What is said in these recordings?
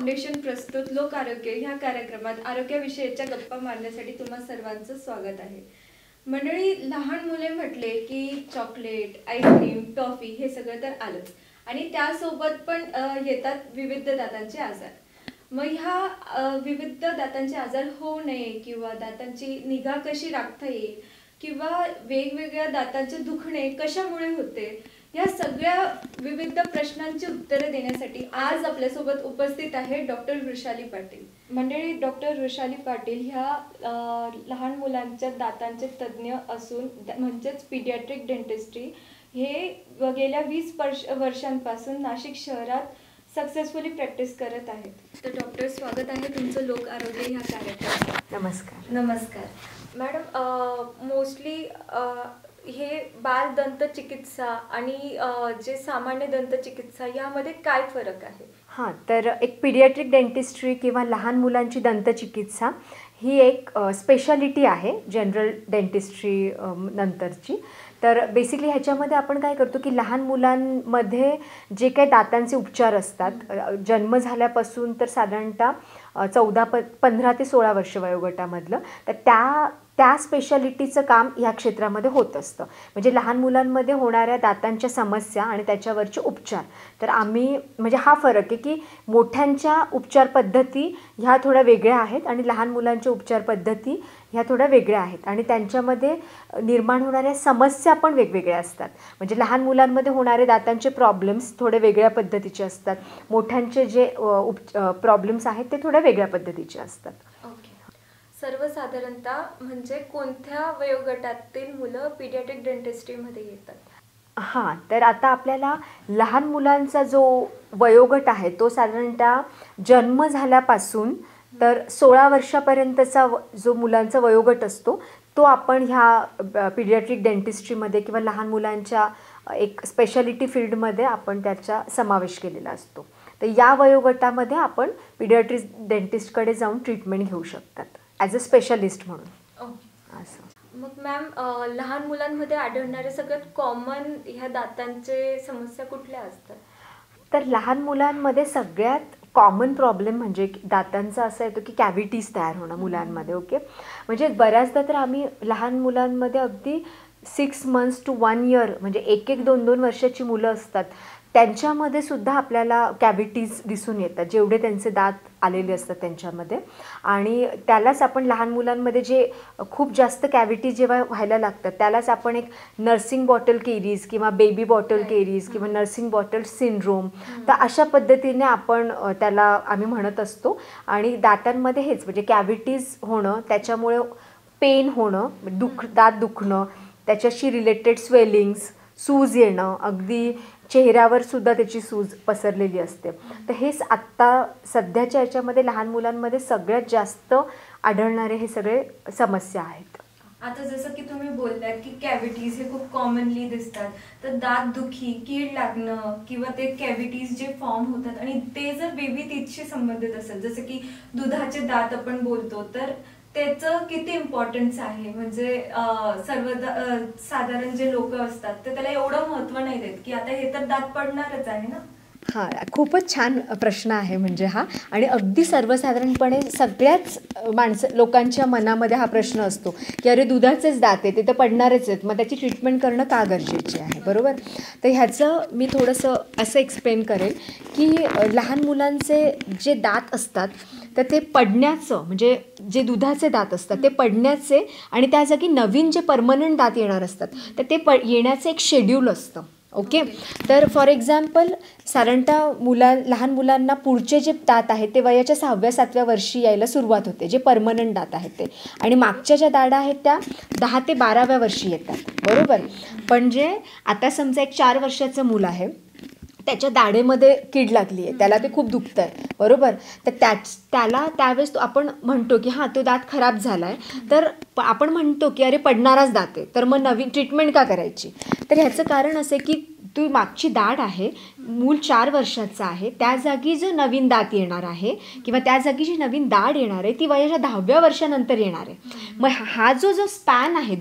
Foundation प्रस्तुत लोक आरोग्य ह्या कार्यक्रमात आरोग्याविषयीच्या गप्पा मारण्यासाठी तुम्हा सर्वांचं स्वागत आहे. मंडळी, लहान मुले म्हटले की चॉकलेट, आईस्क्रीम, टॉफी हे सगळं तर आलंच आणि त्यासोबत पण येतात विविध दातांचे आजार. मग ह्या विविध दातांचे आजार होऊ नये किंवा दातांची निगा कशी राखता येईल किंवा वेगवेगळ्या दातांचे दुखणे कशामुळे होते, या सगळ्या विविध प्रश्नांची उत्तरे देण्यासाठी आज आपल्यासोबत उपस्थित आहे डॉक्टर वृषाली पाटील. मंडळी, डॉक्टर वृषाली पाटील ह्या लहान मुलांच्या दातांचे तज्ज्ञ असून म्हणजेच पीडियाट्रिक डेंटिस्ट्री हे गेल्या 20 वर्षांपासून नाशिक शहरात सक्सेसफुली प्रॅक्टिस करत आहेत. तर डॉक्टर, स्वागत आहे तुमचं लोक आरोग्य ह्या कार्यक्रमात. नमस्कार. नमस्कार मॅडम. मोस्टली हे बाल दंत चिकित्सा आणि जे सामान्य दंत चिकित्सा यामध्ये काय फरक आहे? हां, तर एक पीडियाट्रिक डेंटिस्ट्री किंवा लहान मुलांची दंतचिकित्सा ही एक स्पेशालिटी आहे जनरल डेंटिस्ट्री नंतरची. तर बेसिकली ह्याच्यामध्ये आपण काय करतो की लहान मुलांमध्ये जे काही दातांचे उपचार असतात जन्म झाल्यापासून तर साधारणतः 15 ते 16 वर्ष वयोगटामधलं, तर त्या स्पेशालिटीचं काम ह्या क्षेत्रामध्ये होत असतं. म्हणजे लहान मुलांमध्ये होणाऱ्या दातांच्या समस्या आणि त्याच्यावरचे उपचार. तर आम्ही म्हणजे हा फरक आहे की मोठ्यांच्या उपचार पद्धती ह्या थोड्या वेगळ्या आहेत आणि लहान मुलांच्या उपचार पद्धती ह्या थोड्या वेगळ्या आहेत आणि त्यांच्यामध्ये निर्माण होणाऱ्या समस्या पण वेगवेगळ्या असतात. म्हणजे लहान मुलांमध्ये होणारे दातांचे प्रॉब्लेम्स थोडे वेगळ्या पद्धतीचे असतात, मोठ्यांचे जे प्रॉब्लेम्स आहेत ते थोड्या वेगळ्या पद्धतीचे असतात. ओके. सर्वसाधारणतः म्हणजे कोणत्या वयोगटातील मुलं पीडियाट्रिक डेंटिस्ट्रीमध्ये येतात? हां, तर आता आपल्याला लहान मुलांचा जो वयोगट आहे तो साधारणतः जन्म झाल्यापासून तर 16 वर्षापर्यंतचा जो मुलांचा वयोगट असतो तो आपण ह्या पीडियाट्रिक डेंटिस्ट्रीमध्ये किंवा लहान मुलांच्या एक स्पेशालिटी फील्डमध्ये आपण त्याचा समावेश केलेला असतो. तर या वयोगटामध्ये आपण पीडियाट्रिक डेंटिस्टकडे जाऊन ट्रीटमेंट घेऊ शकतात ॲज अ स्पेशलिस्ट म्हणून. ओके. असं. मग मॅम, लहान मुलांमध्ये आढळणारे सगळ्यात कॉमन ह्या दातांचे समस्या कुठल्या असतात? तर लहान मुलांमध्ये सगळ्यात कॉमन प्रॉब्लेम म्हणजे दातांचा असा येतो की कॅव्हिटीज तयार होणं मुलांमध्ये. ओके, म्हणजे बऱ्याचदा तर आम्ही लहान मुलांमध्ये अगदी 6 months to 1 year म्हणजे 1-2 वर्षाची मुलं असतात त्यांच्यामध्ये सुद्धा आपल्याला कॅव्हिटीज दिसून येतात, जेवढे त्यांचे दात आलेले असतात त्यांच्यामध्ये. आणि त्यालाच आपण लहान मुलांमध्ये जे खूप जास्त कॅव्हिटी जेव्हा व्हायला लागतात त्यालाच आपण एक नर्सिंग बॉटल केरीज किंवा बेबी बॉटल केरीज किंवा नर्सिंग बॉटल सिंड्रोम, तर अशा पद्धतीने आपण त्याला आम्ही म्हणत असतो. आणि दातांमध्ये हेच म्हणजे कॅव्हिटीज होणं, त्याच्यामुळे पेन होणं, दात दुखणं, त्याच्याशी रिलेटेड स्वेलिंग्स, सूज येणं, अगदी चेहऱ्यावर सुद्धा त्याची सूज पसरलेली असते. तर हेच आत्ता सध्याच्या याच्यामध्ये लहान मुलांमध्ये सगळ्यात जास्त आढळणारे हे सगळे समस्या आहेत. आता जसं की तुम्ही बोललात की कॅव्हिटीज हे खूप कॉमनली दिसतात, तर दात दुखी, कीड लागणं किंवा ते कॅव्हिटीज जे फॉर्म होतात आणि ते जर बेबी टीथशी संबंधित असेल, जसं की दुधाचे दात आपण बोलतो, तर त्याचं किती इम्पॉर्टन्स आहे? म्हणजे साधारण जे लोक असतात तर त्याला एवढं महत्त्व नाही देत की आता हे तर दात पडणारच आहे ना. हां, खूपच छान प्रश्न आहे म्हणजे हा. आणि अगदी सर्वसाधारणपणे सगळ्याच लोकांच्या मनामध्ये हा प्रश्न असतो की अरे दुधाचेच दात आहे, ते तर पडणारच आहेत, मग त्याची ट्रीटमेंट करणं का गरजेचे आहे, बरोबर? तर ह्याचं मी थोडंसं असं एक्सप्लेन करेन की लहान मुलांचे जे दात असतात तर ते पडण्याचं म्हणजे जे दुधाचे दात असतात ते पडण्याचे आणि त्या जागी नवीन जे परमनंट दात येणार असतात तर ते येण्याचं एक शेड्यूल असतं. ओके, तर फॉर एक्झाम्पल साधारणतः लहान मुलांना पुढचे जे दात आहेत ते वयाच्या 6व्या-7व्या वर्षी यायला सुरुवात होते, जे परमनंट दात आहेत ते. आणि मागच्या ज्या दाढा आहेत त्या 10 ते 12व्या वर्षी येतात, बरोबर? पण जे आता समजा एक 4 वर्षाचं मुलं आहे, त्याच्या दाढेमध्ये कीड लागली आहे, त्याला ते खूप दुखतं आहे, बरोबर? तर त्याला त्यावेळेस आपण म्हणतो की हां तो दात खराब झाला आहे, तर आपण म्हणतो की अरे पडणाराच दात आहे, तर मग नवीन ट्रीटमेंट का करायची? तर ह्याचं कारण असं आहे की ती मागची दाढ आहे मूल 4 वर्षाचं आहे त्या जागी जो नवीन दात येणार आहे किंवा त्या जागी जी नवीन दाढ येणार आहे ती वयाच्या 10व्या वर्षानंतर येणार आहे. मग हा जो स्पॅन आहे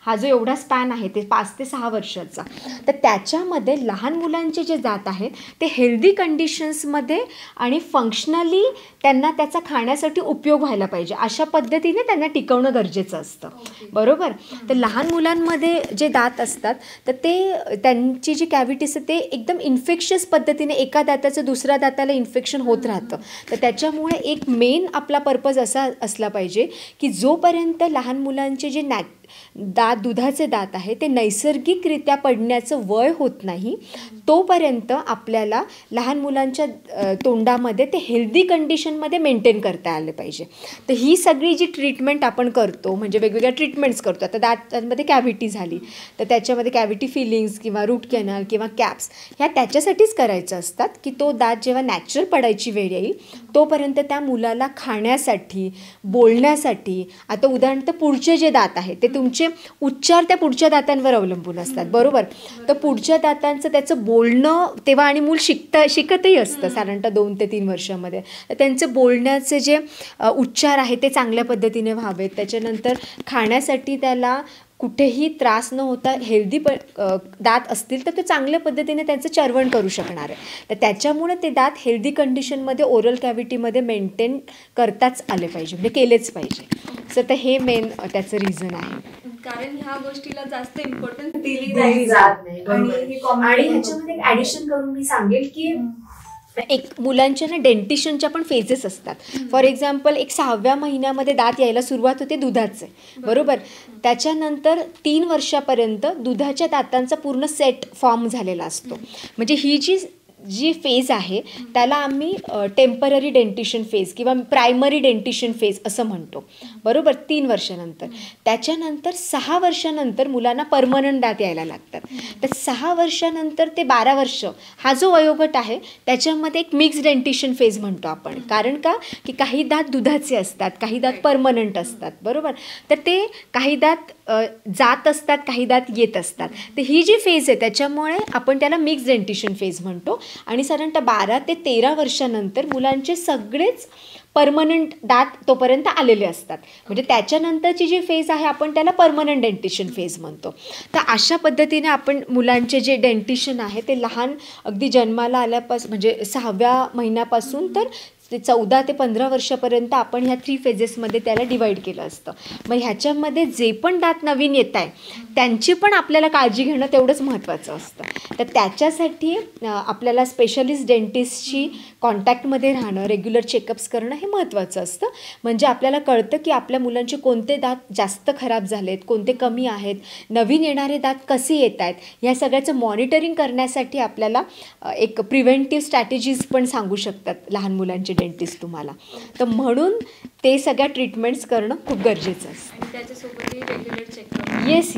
हा जो एवढा स्पॅन आहे ते 5 ते 6 वर्षाचा, तर त्याच्यामध्ये लहान मुलांचे जे दात आहेत ते हेल्दी कंडिशन्समध्ये आणि फंक्शनली त्यांना त्याचा खाण्यासाठी उपयोग व्हायला पाहिजे अशा पद्धतीने त्यांना टिकवणं गरजेचं असतं. बरोबर. तर लहान मुलांमध्ये जे दात असतात तर ते त्यांची जी कॅव्हिटी असते ते एकदम इन्फेक्शियस पद्धतीने एका दाताचं दुसऱ्या दाताला इन्फेक्शन होत राहतं. तर त्याच्यामुळे एक मेन आपला पर्पज असा असला पाहिजे की जोपर्यंत लहान मुलांचे जे दुधाचे दात आहे ते नैसर्गिकरित्या पडण्याचं वय होत नाही तोपर्यंत आपल्याला लहान मुलांच्या तोंडामध्ये ते हेल्दी कंडिशनमध्ये मेंटेन करता आले पाहिजे. तर ही सगळी जी ट्रीटमेंट आपण करतो म्हणजे वेगवेगळ्या ट्रीटमेंट्स करतो. आता दातांमध्ये कॅव्हिटी झाली तर त्याच्यामध्ये कॅव्हिटी फिलिंग्स किंवा रूट कॅनल किंवा कॅप्स ह्या त्याच्यासाठीच करायचं असतात की तो दात जेव्हा नॅचरल पडायची वेळ येईल तोपर्यंत त्या मुलाला खाण्यासाठी बोलण्यासाठी. आता उदाहरणार्थ पुढचे जे दात आहेत ते तुमचे उच्चार त्या पुढच्या दातांवर अवलंबून असतात. बरोबर. तर पुढच्या दातांचं त्याचं बोलणं तेव्हा आणि मूल शिकतही असतं साधारणतः 2 ते 3 वर्षामध्ये. तर त्यांचं बोलण्याचे जे उच्चार आहे ते चांगल्या पद्धतीने व्हावेत. त्याच्यानंतर खाण्यासाठी त्याला कुठेही त्रास न होता हेल्दी दात असतील तर ते चांगल्या पद्धतीने त्यांचं चर्वण करू शकणार आहे. तर त्याच्यामुळे ते दात हेल्दी कंडिशनमध्ये ओरल कॅव्हिटीमध्ये मेंटेन करताच आले पाहिजे म्हणजे केलेच पाहिजे. सो तर हे मेन त्याचं रिझन आहे. कारण ह्या गोष्टीला जास्त इम्पॉर्टन्स दिली जात नाही. आणि ह्याच्यामध्ये एक ॲडिशन करून मी सांगेल की एक मुलांच्या ना डेंटिशनच्या पण फेजेस असतात. फॉर एक्झाम्पल एक 6व्या महिन्यामध्ये दात यायला सुरुवात होते दुधाचे. बरोबर. त्याच्यानंतर 3 वर्षापर्यंत दुधाच्या दातांचा पूर्ण सेट फॉर्म झालेला असतो. म्हणजे ही जी फेज आहे त्याला आम्ही टेम्पररी डेंटिशन फेज किंवा प्रायमरी डेंटिशन फेज असं म्हणतो. बरोबर. 3 वर्षानंतर. त्याच्यानंतर 6 वर्षानंतर मुलांना परमनंट दात यायला लागतात. तर 6 वर्षानंतर ते 12 वर्ष हा जो वयोगट आहे त्याच्यामध्ये एक मिक्स डेंटिशन फेज म्हणतो आपण. कारण का की काही दात दुधाचे असतात काही दात परमनंट असतात. बरोबर. तर ते काही दात जात असतात काही दात येत असतात. तर ही जी फेज आहे त्याच्यामुळे आपण त्याला मिक्स डेंटिशन फेज म्हणतो. आणि साधारणतः 12 ते 13 वर्षानंतर मुलांचे सगळेच परमनंट दात तोपर्यंत आलेले असतात. म्हणजे त्याच्यानंतरची जी फेज आहे आपण त्याला परमनंट डेंटिशन फेज म्हणतो. तर अशा पद्धतीने आपण मुलांचे जे डेंटिशन आहे ते लहान अगदी जन्माला आल्यापासून म्हणजे 6व्या महिन्यापासून तर ते 14 ते 15 वर्षापर्यंत आपण ह्या 3 फेजेसमध्ये त्याला डिवाईड केलं असतं. मग ह्याच्यामध्ये जे पण दात नवीन येत आहे त्यांची पण आपल्याला काळजी घेणं तेवढंच महत्त्वाचं असतं. तर त्याच्यासाठी आपल्याला स्पेशलिस्ट डेंटिस्टची कॉन्टॅक्टमध्ये राहणं रेग्युलर चेकअप्स करणं हे महत्त्वाचं असतं. म्हणजे आपल्याला कळतं की आपल्या मुलांचे कोणते दात जास्त खराब झालेत कोणते कमी आहेत नवीन येणारे दात कसे येत आहेत ह्या सगळ्याचं मॉनिटरिंग करण्यासाठी आपल्याला एक प्रिव्हेंटिव्ह स्ट्रॅटेजीज पण सांगू शकतात लहान मुलांचे डेंटिस्ट तुम्हाला. तर म्हणून ते सगळ्या ट्रीटमेंट्स करणं खूप गरजेचं असतं. आणि त्याच्यासोबतही रेग्युलर चेकअप. येस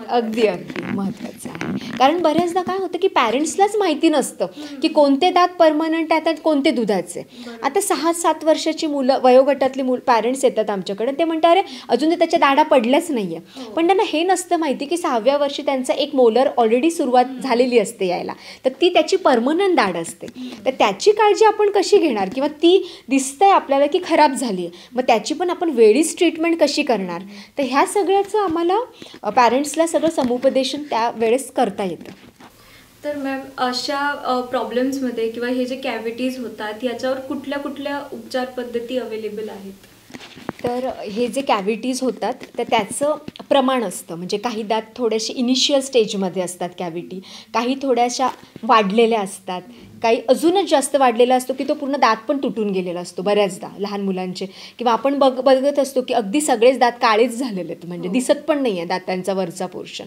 अगदी महत्त्वाचं आहे. कारण बऱ्याचदा काय होतं की पॅरेंट्सलाच माहिती नसतं की कोणते दात परमनंट आहेत कोणते दुधाचे. आता 6-7 वर्षाची मुलं वयोगटातली पॅरेंट्स येतात आमच्याकडे ते म्हणतात अरे अजून ते त्याच्या दाढा पडल्याच नाही आहे. पण त्यांना हे नसतं माहिती की 6व्या वर्षी त्यांचा एक मोलर ऑलरेडी सुरुवात झालेली असते यायला. तर ती त्याची परमनंट दाढ असते. तर त्याची काळजी आपण कशी घेणार किंवा ती दिसतंय आपल्याला की खराब झाली आहे मग त्याची पण आपण वेळीच ट्रीटमेंट कशी करणार. तर ह्या सगळ्याचं आम्हाला पॅरेंट्सला सगळं समुपदेशन त्यावेळेस करता येतं. तर मॅम अशा प्रॉब्लेम्समध्ये किंवा हे जे कॅव्हिटीज होतात याच्यावर कुठल्या कुठल्या उपचार पद्धती अवेलेबल आहेत. तर हे जे कॅव्हिटीज होतात तर त्याचं प्रमाण असतं. म्हणजे काही दात थोड्याशा इनिशियल स्टेजमध्ये असतात कॅव्हिटी काही थोड्याशा वाढलेल्या असतात काही अजूनच जास्त वाढलेला असतो की तो पूर्ण दात पण तुटून गेलेला असतो बऱ्याचदा लहान मुलांचे. किंवा आपण बघत असतो की अगदी सगळेच दात काळेच झालेले आहेत म्हणजे दिसत पण नाही आहे दातांचा वरचा पोर्शन.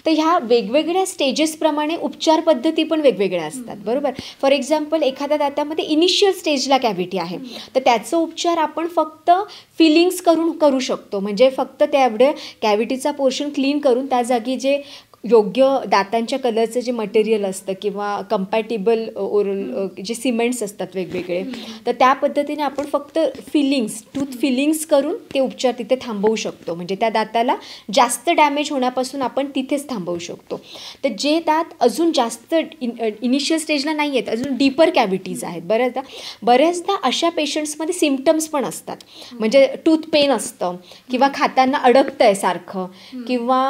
तर ह्या वेगवेगळ्या स्टेजेसप्रमाणे उपचार पद्धती पण वेगवेगळ्या असतात. बरोबर. फॉर एक्झाम्पल एखाद्या दातामध्ये इनिशियल स्टेजला कॅव्हिटी आहे तर त्याचं उपचार आपण फक्त फिलिंग्स करू शकतो. म्हणजे फक्त तेवढे कॅव्हिटीचा पोर्शन क्लीन करून त्या जागी जे योग्य दातांच्या कलरचं जे मटेरियल असतं किंवा कम्पॅटेबल ओरल जे सिमेंट्स असतात वेगवेगळे, तर त्या पद्धतीने आपण फक्त टूथ फिलिंग्स करून ते उपचार तिथे थांबवू शकतो. म्हणजे त्या दाताला जास्त डॅमेज होण्यापासून आपण तिथेच थांबवू शकतो. तर जे दात अजून जास्त इनिशियल स्टेजला नाही आहेत, अजून डीपर कॅव्हिटीज आहेत, बऱ्याचदा अशा पेशंट्समध्ये सिम्पटम्स पण असतात. म्हणजे टूथ पेन असतं किंवा खाताना अडकतं आहे सारखं, किंवा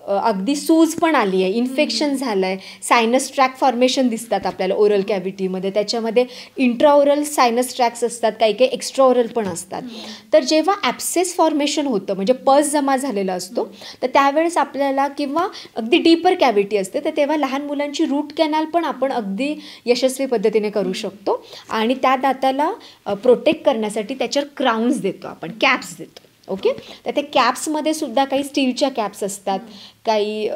अगदी सूज पण आली आहे, इन्फेक्शन झालं आहे, सायनस ट्रॅक फॉर्मेशन दिसतात आपल्याला ओरल कॅव्हिटीमध्ये. त्याच्यामध्ये इंट्राओरल सायनस ट्रॅक्स असतात, काही काही एक्स्ट्राओरल पण असतात. तर जेव्हा ॲप्सेस फॉर्मेशन होतं म्हणजे पस जमा झालेला असतो, तर त्यावेळेस आपल्याला, किंवा अगदी डीपर कॅव्हिटी असते, तर तेव्हा लहान मुलांची रूट कॅनल पण आपण अगदी यशस्वी पद्धतीने करू शकतो. आणि त्या दाताला प्रोटेक्ट करण्यासाठी त्याच्यावर क्राउन्स देतो आपण, कॅप्स देतो. ओके. तर त्या कॅप्समध्ये सुद्धा काही स्टीलच्या कॅप्स असतात, काही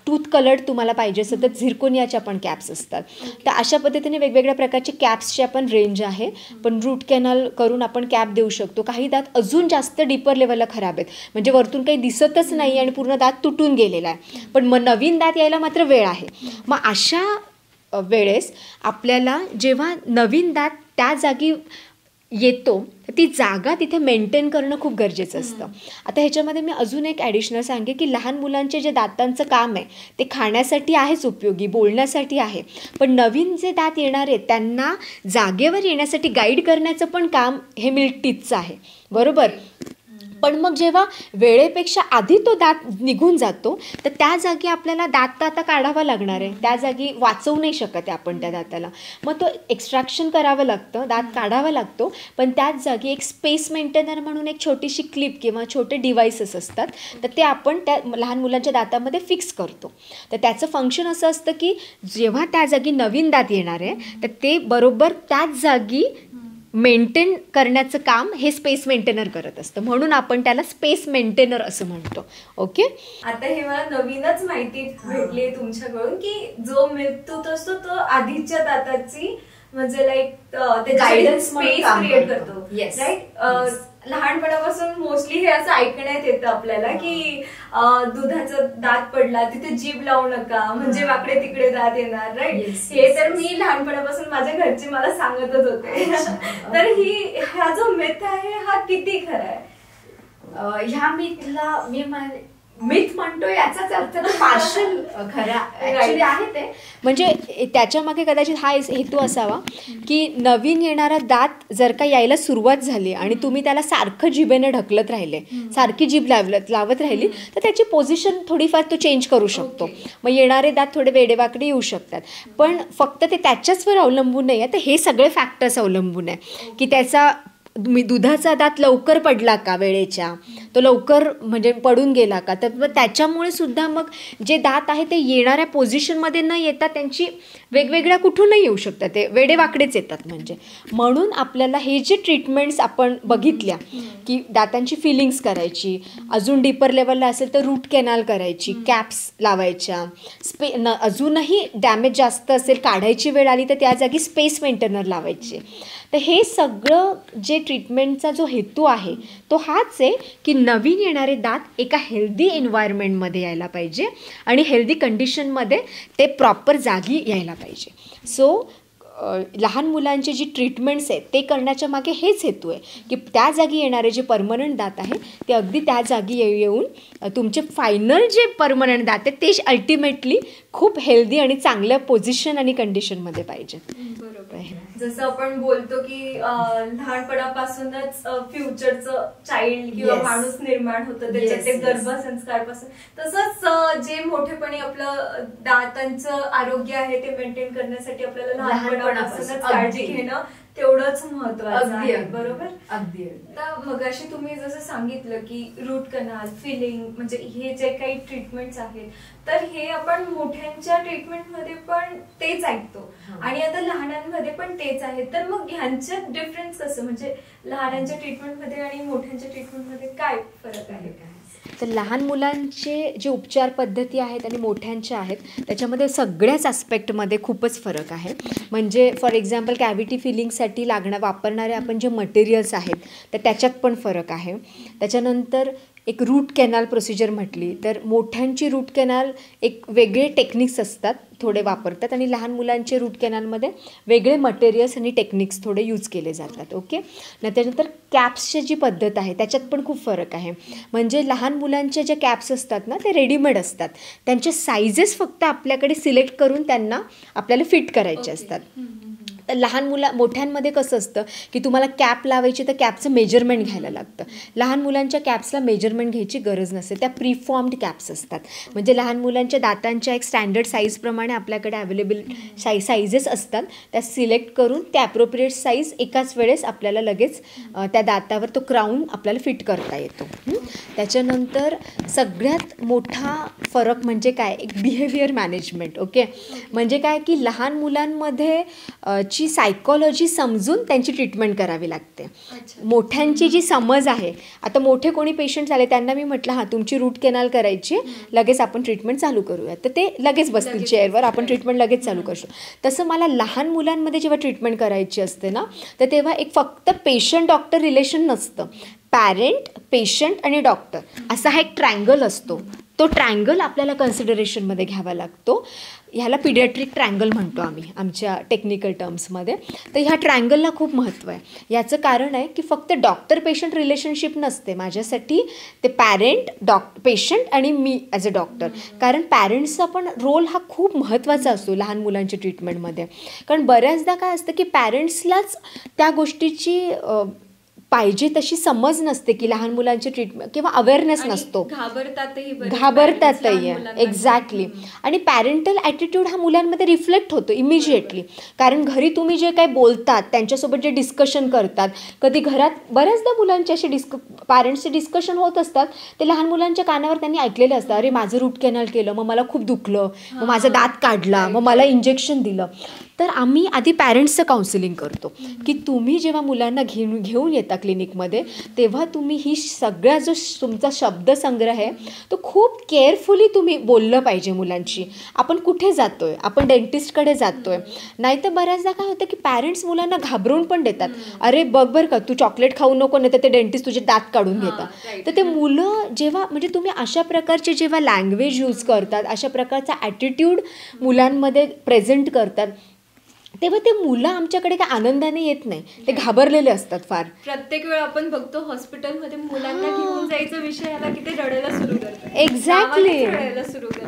टूथ कलर्ड तुम्हाला पाहिजे असेल तर झिरकोनियाच्या पण कॅप्स असतात. तर अशा पद्धतीने वेगवेगळ्या प्रकारचे कॅप्सची आपण रेंज आहे. पण रूट कॅनल करून आपण कॅप देऊ शकतो. काही दात अजून जास्त डीपर लेवलला खराब आहेत, म्हणजे वरतून काही दिसतच नाही आणि पूर्ण दात तुटून गेलेला आहे, पण मग नवीन दात यायला मात्र वेळ आहे. मग अशा वेळेस आपल्याला जेव्हा नवीन दात त्या जागी येतो, ती जागा तिथे मेंटेन करणं खूप गरजेचं असतं. आता ह्याच्यामध्ये मी अजून एक ॲडिशनल सांगेन की लहान मुलांचे जे दातांचं काम आहे ते खाण्यासाठी आहेच उपयोगी, बोलण्यासाठी आहे, पण नवीन जे दात येणार आहेत त्यांना जागेवर येण्यासाठी गाईड करण्याचं पण काम हे मिल्क टीथचं आहे, बरोबर. पण मग जेव्हा वेळेपेक्षा आधी तो दात निघून जातो, तर त्या जागी आपल्याला दात आता काढावा लागणार आहे, त्या जागी वाचवू नाही शकत आहे आपण त्या दाताला. मग तो एक्स्ट्रॅक्शन करावं लागतं, दात काढावा लागतो. पण त्याच जागी एक स्पेस मेंटेनर म्हणून एक छोटीशी क्लिप किंवा छोटे डिव्हाइसेस असतात, तर ते आपण त्या लहान मुलांच्या दातामध्ये फिक्स करतो. तर त्याचं फंक्शन असं असतं की जेव्हा त्या जागी नवीन दात येणार आहे, तर ते बरोबर त्याच जागी मेंटेन करण्याचं काम हे स्पेस मेंटेनर करत असतं, म्हणून आपण त्याला स्पेस मेंटेनर असं म्हणतो. ओके. आता हे मला नवीनच माहिती भेटली तुमच्याकडून की जो मिल्क टूथ असतो तो आधीच्या दाताची म्हणजे लाईक गायडन्स स्पेस क्रिएट करतो, राईट. लहानपणापासून मोस्टली हे असं ऐकण्यात येतं आपल्याला की दुधाचा दात पडला तिथे जीभ लावू नका म्हणजे वाकडे तिकडे दात येणार, राईट. हे तर मी लहानपणापासून माझ्या घरचे मला सांगतच होते. तर हा जो मिथ आहे हा किती खरा आहे? ह्या मिथला मिथ म्हणतो याचाच अर्थ पार्शल खरा ऍक्च्युली आहे ते. म्हणजे त्याच्यामागे कदाचित हा हेतू असावा की नवीन येणारा दात जर का यायला सुरुवात झाली आणि तुम्ही त्याला सारखं जिभेने ढकलत राहिले, सारखी जीभ लावत राहिली, तर त्याची पोझिशन थोडीफार तो चेंज करू शकतो. मग येणारे दात थोडे वेडेवाकडे येऊ शकतात. पण फक्त ते त्याच्याचवर अवलंबून नाही आहे, तर हे सगळे फॅक्टर्स अवलंबून आहे की त्याचा दुधाचा दात लवकर पडला का, वेळेच्या तो लवकर म्हणजे पडून गेला का, तर मग त्याच्यामुळे सुद्धा मग जे दात आहे ते येणाऱ्या पोझिशनमध्ये न येता त्यांची वेगवेगळ्या कुठूनही येऊ शकतात, ते वेडेवाकडेच येतात. म्हणजे म्हणून आपल्याला हे जे ट्रीटमेंट्स आपण बघितल्या की दातांची फिलिंग्स करायची, अजून डीपर लेवलला असेल तर रूट कॅनल करायची, कॅप्स लावायच्या, अजूनही डॅमेज जास्त असेल, काढायची वेळ आली तर त्या जागी स्पेस मेंटेनर लावायचे. तर हे सगळं जे ट्रीटमेंटचा जो हेतू आहे तो हाच आहे की नवीन येणारे दात एका हेल्दी एन्व्हायरमेंटमध्ये यायला पाहिजे आणि हेल्दी कंडिशनमध्ये ते प्रॉपर जागी यायला पाहिजे. सो लहान मुलांचे जी ट्रीटमेंट्स आहेत ते करण्याच्या मागे हेच हेतू आहे की त्या जागी येणारे जे परमनंट दात आहे ते अगदी त्या जागी येऊन तुमचे फायनल जे परमनंट दात आहेत ते अल्टिमेटली खूप हेल्दी आणि चांगल्या पोझिशन आणि कंडिशनमध्ये पाहिजे. बरोबर. जसं आपण बोलतो की लहानपणापासूनच फ्युचरचं चाइल्ड किंवा माणूस निर्माण होतं त्याच्यात ते गर्भसंस्कारपासून, तसंच जे मोठेपणी आपलं दातांचं आरोग्य आहे ते मेंटेन करण्यासाठी आपल्याला लहानपणापासूनच काळजी घेणं तेवढंच महत्वाचं आहे. बरोबर. अगदी. तर मगाशी तुम्ही जसं सांगितलं की रूट कॅनल, फिलिंग म्हणजे हे जे काही ट्रीटमेंट्स आहेत तर हे आपण मोठ्यांच्या ट्रीटमेंटमध्ये पण तेच ऐकतो आणि आता लहानांमध्ये पण तेच आहे. तर मग ह्यांच्यात डिफरन्स कसं, म्हणजे लहानांच्या ट्रीटमेंटमध्ये आणि मोठ्यांच्या ट्रीटमेंटमध्ये काय फरक आहे? तर लहान मुलांचे जे उपचार पद्धती आहेत आणि मोठ्यांच्या आहेत त्याच्यामध्ये सगळ्याच ॲस्पेक्टमध्ये खूपच फरक आहे. म्हणजे फॉर एक्झाम्पल कॅव्हिटी फिलिंगसाठी वापरणारे आपण जे मटेरियल्स आहेत तर त्याच्यात पण फरक आहे. त्याच्यानंतर एक रूट कॅनाल प्रोसिजर म्हटली तर मोठ्यांची रूट कॅनाल एक वेगळे टेक्निक्स असतात थोडे वापरतात आणि लहान मुलांचे रूट कॅनालमध्ये वेगळे मटेरियल्स आणि टेक्निक्स थोडे यूज केले जातात. ओके. त्याच्यानंतर कॅप्सची जी पद्धत आहे त्याच्यात पण खूप फरक आहे. म्हणजे लहान मुलांचे जे कॅप्स असतात ना ते रेडीमेड असतात, त्यांचे सायझेस फक्त आपल्याकडे सिलेक्ट करून त्यांना आपल्याला फिट करायचे असतात. तर लहान मोठ्यांमध्ये कसं असतं की तुम्हाला कॅप लावायची तर कॅपचं मेजरमेंट घ्यायला लागतं. लहान मुलांच्या कॅप्सला मेजरमेंट घ्यायची गरज नसते, त्या प्रीफॉर्म्ड कॅप्स असतात. म्हणजे लहान मुलांच्या दातांच्या एक स्टँडर्ड साईजप्रमाणे आपल्याकडे अवेलेबल साईजेस असतात, त्या सिलेक्ट करून त्या ॲप्रोप्रिएट साईज एकाच वेळेस आपल्याला लगेच त्या दातावर तो क्राऊन आपल्याला फिट करता येतो. त्याच्यानंतर सगळ्यात मोठा फरक म्हणजे काय, एक बिहेवियर मॅनेजमेंट. ओके. म्हणजे काय की लहान मुलांमध्ये ची सायकॉलॉजी समजून त्यांची ट्रीटमेंट करावी लागते. मोठ्यांची जी समज आहे, आता मोठे कोणी पेशंट झाले त्यांना मी म्हटलं हां तुमची रूट कॅनाल करायची, लगेच आपण ट्रीटमेंट चालू करूया, तर ते लगेच बसतील चेअरवर, आपण ट्रीटमेंट लगेच चालू करू शकतो. तसं मला लहान मुलांमध्ये जेव्हा ट्रीटमेंट करायची असते ना तर तेव्हा एक फक्त पेशंट डॉक्टर रिलेशन नसतं, पॅरेंट, पेशंट आणि डॉक्टर असा हा एक ट्रँगल असतो. तो ट्रँगल आपल्याला कन्सिडरेशनमध्ये घ्यावा लागतो. ह्याला पिडियाट्रिक ट्रँगल म्हणतो आम्ही आमच्या टेक्निकल टर्म्समध्ये. तर ह्या ट्रँगलला खूप महत्त्व आहे. याचं कारण आहे की फक्त डॉक्टर पेशंट रिलेशनशिप नसते माझ्यासाठी, ते पॅरेंट, पेशंट आणि मी ॲज अ डॉक्टर. कारण पॅरेंट्सचा पण रोल हा खूप महत्त्वाचा असतो लहान मुलांच्या ट्रीटमेंटमध्ये. कारण बऱ्याचदा काय असतं की पॅरेंट्सलाच त्या गोष्टीची पाहिजे तशी समज नसते की लहान मुलांची ट्रीटमेंट किंवा अवेअरनेस नसतो, घाबरतातही. एक्झॅक्टली. आणि पॅरेंटल ॲटिट्यूड हा मुलांमध्ये रिफ्लेक्ट होतो इमिजिएटली. कारण घरी तुम्ही जे काही बोलतात, त्यांच्यासोबत जे डिस्कशन करतात, कधी घरात बऱ्याचदा मुलांचे असे पॅरेंट्सचे डिस्कशन होत असतात, ते लहान मुलांच्या कानावर त्यांनी ऐकलेले असतात, अरे माझं रूट कॅनल केलं, मग मला खूप दुखलं, मग माझा दात काढला, मग मला इंजेक्शन दिलं. तर आम्ही आधी पॅरेंट्सचं काउन्सिलिंग करतो की तुम्ही जेव्हा मुलांना घेऊन येता क्लिनिकमध्ये तेव्हा तुम्ही ही सगळा जो तुमचा शब्दसंग्रह आहे तो खूप केअरफुली तुम्ही बोललं पाहिजे मुलांची. आपण कुठे जातो आहे, आपण डेंटिस्टकडे जातो आहे, नाहीतर बऱ्याचदा काय होतं की पॅरेंट्स मुलांना घाबरवून पण देतात, अरे बघ बरं का तू चॉकलेट खाऊ नको नाही तर ते डेंटिस्ट तुझे दात काढून घेतात. तर ते मुलं जेव्हा म्हणजे तुम्ही अशा प्रकारचे जेव्हा लँग्वेज यूज करतात, अशा प्रकारचा ॲटिट्यूड मुलांमध्ये प्रेझेंट करतात, तेव्हा ते मुलं आमच्याकडे काय आनंदाने येत नाही, ते घाबरलेले असतात फार. प्रत्येक वेळ आपण बघतो हॉस्पिटलमध्ये मुलांना घेऊन जायचा विषय आला की ते रडायला सुरू करतात.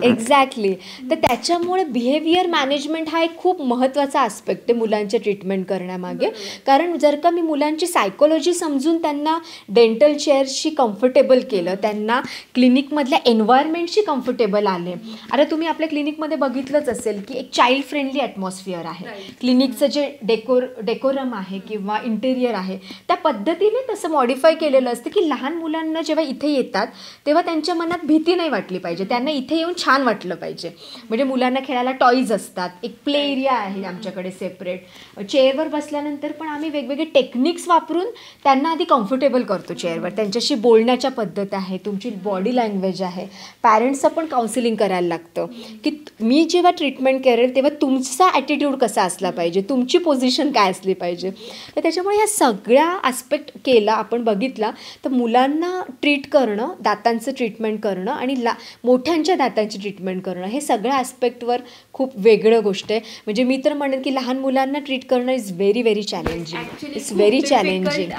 एक्झॅक्टली. तर त्याच्यामुळे बिहेवियर मॅनेजमेंट हा एक खूप महत्त्वाचा आस्पेक्ट आहे मुलांचे ट्रीटमेंट करण्यामागे. कारण जर का मी मुलांची सायकोलॉजी समजून त्यांना डेंटल चेअर्सशी कम्फर्टेबल केलं, त्यांना क्लिनिकमधल्या एन्व्हायरमेंटशी कम्फर्टेबल आले. आता तुम्ही आपल्या क्लिनिकमध्ये बघितलंच असेल की एक चाइल्ड फ्रेंडली ॲटमॉस्फिअर आहे. क्लिनिकचं जे डेकोरम आहे किंवा इंटेरियर आहे त्या पद्धतीने तसं मॉडिफाय केलेलं असतं की लहान मुलांना जेव्हा इथे येतात तेव्हा त्यांच्या मनात भीती नाही वाटली पाहिजे, त्यांना इथे येऊन छान वाटलं पाहिजे. म्हणजे मुलांना खेळायला टॉईज असतात, एक प्ले एरिया आहे आमच्याकडे सेपरेट. चेअरवर बसल्यानंतर पण आम्ही वेगवेगळे टेक्निक्स वापरून त्यांना आधी कम्फर्टेबल करतो चेअरवर. त्यांच्याशी बोलण्याच्या पद्धत आहे, तुमची बॉडी लँग्वेज आहे. पॅरेंट्सचं पण काउन्सिलिंग करायला लागतं की मी जेव्हा ट्रीटमेंट करेल तेव्हा तुमचा ॲटिट्यूड कसा असला पाहिजे, तुमची पोझिशन काय असली पाहिजे. तर त्याच्यामुळे ह्या सगळ्या आस्पेक्ट केला आपण बघितला तर मुलांना ट्रीट करणं, दातांचं ट्रीटमेंट करणं आणि मोठ्यांच्या दातांची ट्रीटमेंट करणं हे सगळ्या आस्पेक्टवर खूप वेगळं गोष्ट आहे. म्हणजे मी तर म्हणेन की लहान मुलांना ट्रीट करणं is very very challenging, it's very challenging.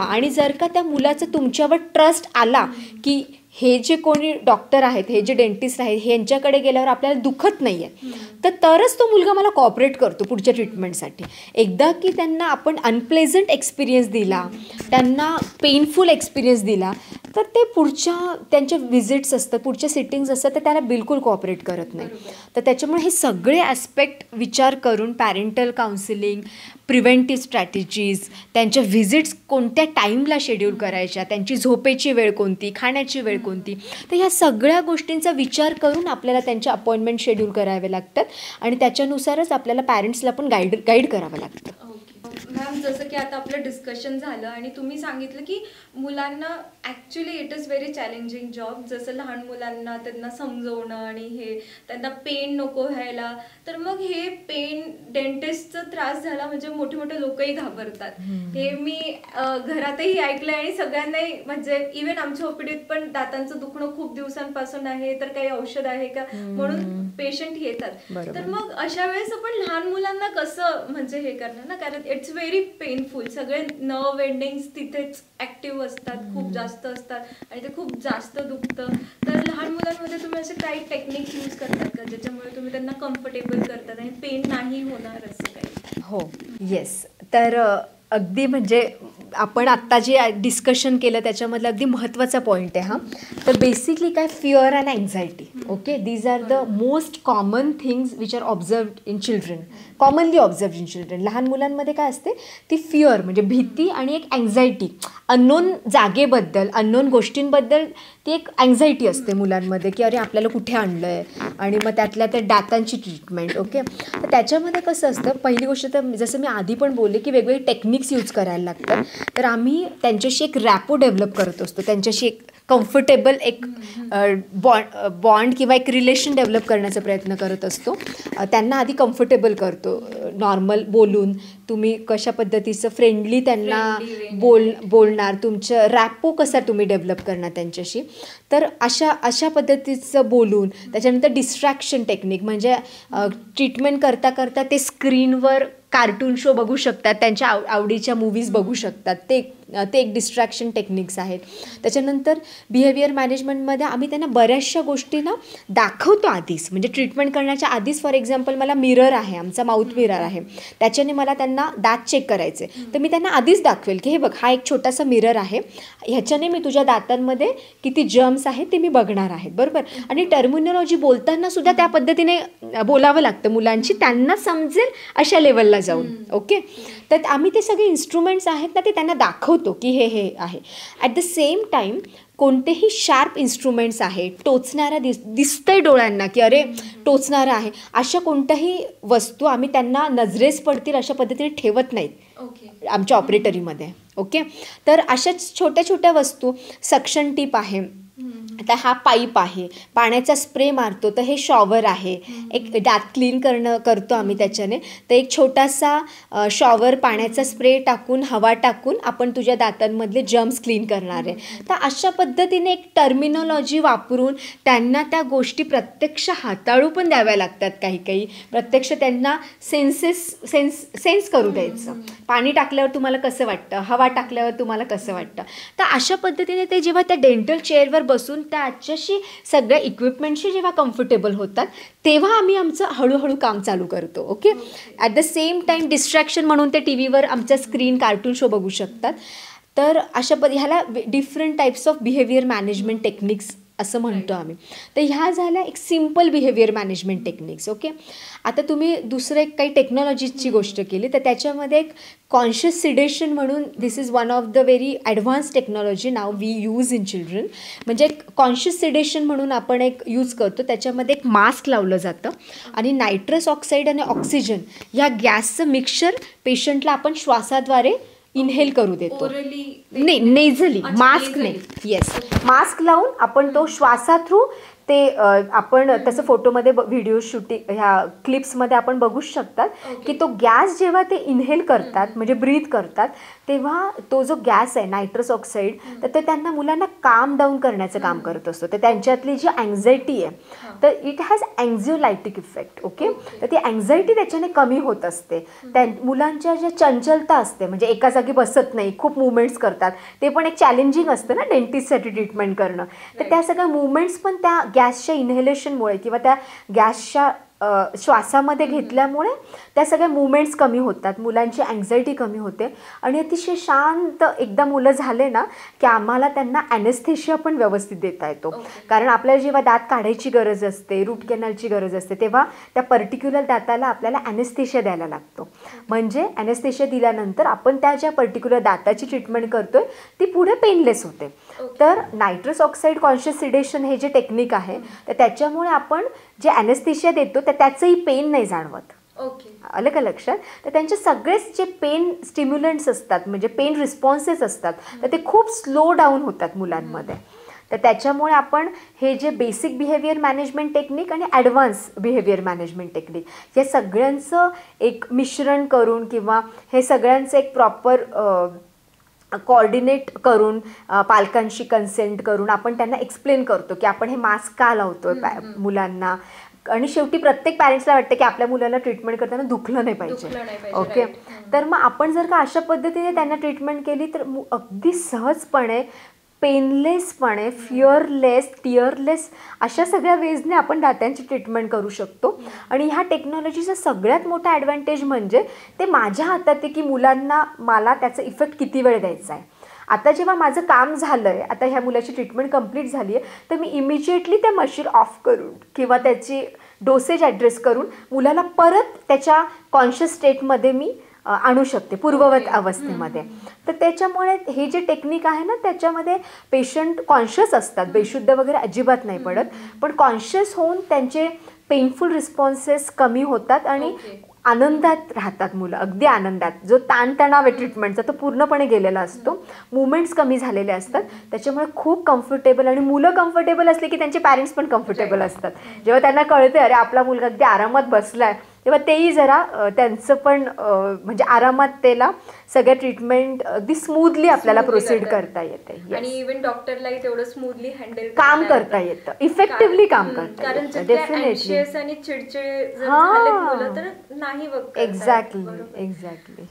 आणि जर का त्या मुलाचं तुमच्यावर ट्रस्ट आला की हे जे कोणी डॉक्टर आहेत, हे जे डेंटिस्ट आहेत, ह्यांच्याकडे गेल्यावर आपल्याला दुखत नाही आहे, तर तरच तो मुलगा मला कॉपरेट करतो पुढच्या ट्रीटमेंटसाठी. एकदा की त्यांना आपण अनप्लेझंट एक्सपिरियन्स दिला, त्यांना पेनफुल एक्सपिरियन्स दिला, तर ते पुढच्या त्यांच्या व्हिजिट्स असतात, पुढच्या सिटिंग्स असतात, तर त्याला बिलकुल कॉपरेट करत नाही. तर त्याच्यामुळे हे सगळे ॲस्पेक्ट विचार करून पॅरेंटल काउन्सिलिंग, प्रिव्हेंटिव्ह स्ट्रॅटेजीज, त्यांच्या व्हिजिट्स कोणत्या टाईमला शेड्यूल करायच्या, त्यांची झोपेची वेळ कोणती, खाण्याची वेळ कोणती, तर ह्या सगळ्या गोष्टींचा विचार करून आपल्याला त्यांच्या अपॉइंटमेंट शेड्यूल करावे लागतात आणि त्याच्यानुसारच आपल्याला पॅरेंट्सला पण गाईड करावं लागतं. मॅम जसं की आता आपलं डिस्कशन झालं आणि तुम्ही सांगितलं की मुलांना actually it is very challenging job. जसं लहान मुलांना त्यांना समजवणं आणि हे त्यांना पेन नको व्हायला, तर मग हे पेन डेंटिस्टचा त्रास झाला म्हणजे मोठे मोठे लोकही घाबरतात. हे मी घरातही ऐकलंय आणि सगळ्यांनाही, म्हणजे इव्हन आमच्या ओपीडीत पण दातांचं दुखणं खूप दिवसांपासून आहे, तर काही औषध आहे का म्हणून पेशंट येतात. तर मग अशा वेळेस आपण लहान मुलांना कसं म्हणजे हे करणार ना, कारण इट्स व्हेरी पेनफुल. सगळे नर्व एंडिंग्स तिथेच ऍक्टिव्ह असतात, खूप जास्त असतात आणि ते खूप जास्त दुखतं. तर लहान मुलांमध्ये तुम्ही असे काही टेक्निक यूज करतात का ज्याच्यामुळे तुम्ही त्यांना कम्फर्टेबल करतात आणि पेन नाही होणार असं काही? हो, येस. तर अगदी म्हणजे आपण आत्ता जे डिस्कशन केलं त्याच्यामधलं अगदी महत्त्वाचा पॉईंट आहे हा. तर बेसिकली काय, fear and anxiety. Okay, these are the most common things which are observed in children, commonly observed in children. लहान मुलांमध्ये काय असते, ती फिअर म्हणजे भीती आणि एक अँझायटी, अननोन जागेबद्दल, अननोन गोष्टींबद्दल ती एक अँझायटी असते मुलांमध्ये, की अरे आपल्याला कुठे आणलं आहे, आणि मग त्यातल्या त्या दातांची ट्रीटमेंट. ओके, तर त्याच्यामध्ये कसं असतं, पहिली गोष्ट तर जसं मी आधी पण बोलले की वेगवेगळे टेक्निक्स यूज करायला लागतात. तर आम्ही त्यांच्याशी एक रॅपो डेव्हलप करत असतो, त्यांच्याशी एक कम्फर्टेबल एक बॉन्ड किंवा एक रिलेशन डेव्हलप करण्याचा प्रयत्न करत असतो. त्यांना आधी कम्फर्टेबल करतो, नॉर्मल बोलून तुम्ही कशा पद्धतीचं फ्रेंडली त्यांना बोलणार, तुमचं रॅपो कसा तुम्ही डेव्हलप करणार त्यांच्याशी. तर अशा पद्धतीचं बोलून, त्याच्यानंतर डिस्ट्रॅक्शन टेक्निक म्हणजे ट्रीटमेंट करता करता ते स्क्रीनवर कार्टून शो बघू शकतात, त्यांच्या आवडीच्या मूवीज बघू शकतात, ते एक डिस्ट्रॅक्शन टेक्निक्स आहेत. त्याच्यानंतर बिहेवियर मॅनेजमेंटमध्ये आम्ही त्यांना बऱ्याचशा गोष्टी ना दाखवतो आधीच, म्हणजे ट्रीटमेंट करण्याच्या आधीच. फॉर एक्झाम्पल, मला मिरर आहे, आमचा माउथ मिरर आहे, त्याच्याने मला त्यांना दात चेक करायचे, तर मी त्यांना आधीच दाखवेल की हे बघ, हा एक छोटासा मिरर आहे, ह्याच्याने मी तुझ्या दातांमध्ये किती जर्म्स आहेत ते मी बघणार आहे, बरोबर. आणि टर्मिनॉलॉजी बोलताना सुद्धा त्या पद्धतीने बोलावं लागतं मुलांची, त्यांना समजेल अशा लेवलला जाऊन. ओके, तर आम्ही ते सगळे इन्स्ट्रुमेंट्स आहेत ना ते त्यांना दाखवतो की हे आहे. ॲट द सेम टाईम कोणतेही शार्प इन्स्ट्रुमेंट्स आहे, टोचणाऱ्या दिसतंय डोळ्यांना की अरे टोचणारं आहे, अशा कोणत्याही वस्तू आम्ही त्यांना नजरेस पडतील अशा पद्धतीने ठेवत नाहीत आमच्या ऑपरेटरीमध्ये. ओके, तर अशाच छोट्या छोट्या वस्तू, सक्शन टीप आहे, आता हा पाईप आहे, पाण्याचा स्प्रे मारतो, तर हे शॉवर आहे, एक दात क्लीन करतो आम्ही त्याच्याने, तर एक छोटासा शॉवर, पाण्याचा स्प्रे टाकून, हवा टाकून आपण तुझ्या दातांमधले जर्म्स क्लीन करणार आहे. तर अशा पद्धतीने एक टर्मिनॉलॉजी वापरून त्यांना त्या गोष्टी प्रत्यक्ष हाताळू पण द्याव्या लागतात. काही प्रत्यक्ष त्यांना सेन्स करू द्यायचं. पाणी टाकल्यावर तुम्हाला कसं वाटतं, हवा टाकल्यावर तुम्हाला कसं वाटतं. तर अशा पद्धतीने ते जेव्हा त्या डेंटल चेअरवर बसून त्याच्याशी सगळ्या इक्विपमेंटशी जेव्हा कम्फर्टेबल होतात, तेव्हा आम्ही आमचं हळूहळू काम चालू करतो. Okay, at the same time distraction म्हणून ते टी व्हीवर आमचा स्क्रीन कार्टून शो बघू शकतात. तर ह्याला different types of behaviour management techniques असं म्हणतो आम्ही. तर ह्या झाल्या एक simple behaviour management techniques. Okay, आता तुम्ही दुसरं एक काही टेक्नॉलॉजीची गोष्ट केली, तर त्याच्यामध्ये एक कॉन्शियस सिडेशन म्हणून, this is one of the very advance technology now we use in children. म्हणजे एक कॉन्शियस सिडेशन म्हणून आपण एक यूज करतो, त्याच्यामध्ये एक मास्क लावलं जातं आणि नायट्रस ऑक्साईड आणि ऑक्सिजन या गॅसचं मिक्सचर पेशंटला आपण श्वासाद्वारे इनहेल करू देतो. नाही, नेझली, मास्क नाही, येस, मास्क लावून आपण तो श्वासा थ्रू ते आपण तसं फोटोमध्ये व्हिडिओ शूटिंग ह्या क्लिप्समध्ये आपण बघू शकतात की तो गॅस जेव्हा ते इनहेल करतात म्हणजे ब्रीथ करतात, तेव्हा तो जो गॅस आहे नायट्रस ऑक्साईड, तर ते त्यांना मुलांना काम डाऊन करण्याचं काम करत असतो. तर त्यांच्यातली जी अँझायटी आहे, तर इट हॅज अँक्झिओलायटिक इफेक्ट. ओके, तर ती अँझायटी त्याच्याने कमी होत असते. त्या मुलांच्या ज्या चंचलता असते, म्हणजे एका जागी बसत नाही, खूप मुवमेंट्स करतात, ते पण एक चॅलेंजिंग असतं ना डेंटिस्टसाठी ट्रीटमेंट करणं. तर त्या सगळ्या मुवमेंट्स पण त्या गॅसच्या इनहेलेशनमुळे किंवा त्या गॅसच्या श्वासामध्ये घेतल्यामुळे त्या सगळ्या मुवमेंट्स कमी होतात, मुलांची अँक्झायटी कमी होते आणि अतिशय शांत एकदा मुलं झाले ना की आम्हाला त्यांना ॲनेस्थेशिया पण व्यवस्थित देता येतो. कारण आपल्याला जेव्हा दात काढायची गरज असते, रूट कॅनलची गरज असते, तेव्हा त्या पर्टिक्युलर दाताला आपल्याला ॲनेस्थेशिया द्यायला लागतो. म्हणजे ॲनेस्थेशिया दिल्यानंतर आपण त्या ज्या पर्टिक्युलर दाताची ट्रीटमेंट करतोय ती पुढे पेनलेस होते. तर नायट्रस ऑक्साईड कॉन्शियस सिडेशन हे जे टेक्निक आहे, तर त्याच्यामुळे आपण जे ॲनेस्थेशिया देतो तर त्याचंही पेन नाही जाणवत. ओके. आलं का लक्षात? तर त्यांचे सगळेच जे पेन स्टिम्युलंट्स असतात म्हणजे पेन रिस्पॉन्सेस असतात तर ते खूप स्लो डाऊन होतात मुलांमध्ये. तर त्याच्यामुळे आपण हे जे बेसिक बिहेवियर मॅनेजमेंट टेक्निक आणि ॲडव्हान्स बिहेवियर मॅनेजमेंट टेक्निक या सगळ्यांचं एक मिश्रण करून किंवा हे सगळ्यांचं एक प्रॉपर कोऑर्डिनेट करून पालकांशी कन्सेंट करून आपण त्यांना एक्सप्लेन करतो की आपण हे मास्क का लावतोय मुलांना. आणि शेवटी प्रत्येक पॅरेंट्सला वाटतं की आपल्या मुलाला ट्रीटमेंट करताना दुखलं नाही पाहिजे. ओके. तर मग आपण जर का अशा पद्धतीने त्यांना ट्रीटमेंट केली तर अगदी सहजपणे पेनलेसपणे फिअरलेस टिअरलेस अशा सगळ्या वेजने आपण दात्यांची ट्रीटमेंट करू शकतो. आणि ह्या टेक्नॉलॉजीचा सगळ्यात मोठा ॲडव्हान्टेज म्हणजे ते माझ्या हातात आहे की मुलांना मला त्याचा इफेक्ट किती वेळ द्यायचा आहे. आता जेव्हा माझं काम झालं आहे, आता ह्या मुलाची ट्रीटमेंट कंप्लीट झाली आहे तर मी इमिजिएटली ते मशीन ऑफ करून किंवा त्याची डोसेज ॲड्रेस करून मुलाला परत त्याच्या कॉन्शियस स्टेटमध्ये मी आणू शकते पूर्ववत अवस्थेमध्ये. तर त्याच्यामुळे हे जे टेक्निक आहे ना त्याच्यामध्ये पेशंट कॉन्शियस असतात, बेशुद्ध वगैरे अजिबात नाही पडत, पण कॉन्शियस होऊन त्यांचे पेनफुल रिस्पॉन्सेस कमी होतात आणि आनंदात राहतात मुलं, अगदी आनंदात. जो ताणतणाव आहे ट्रीटमेंटचा तो पूर्णपणे गेलेला असतो, मुवमेंट्स कमी झालेले असतात, त्याच्यामुळे खूप कम्फर्टेबल. आणि मुलं कम्फर्टेबल असले की त्यांचे पॅरेंट्स पण कम्फर्टेबल असतात. जेव्हा त्यांना कळते अरे आपला मुलगा अगदी आरामात बसला आहे तेव्हा तेही जरा त्यांचं पण म्हणजे आरामात त्याला सगळ्या ट्रीटमेंट अगदी स्मूथली आपल्याला प्रोसीड करता येते. आणि इव्हन डॉक्टरलाही तेवढं स्मूथली हँडल काम करता येतं, इफेक्टिव्हली काम करता कारण येतं. डेफिनेटली आणि चिडचिड जर झाले मुलं तर नाही बघ. एक्झॅक्टली.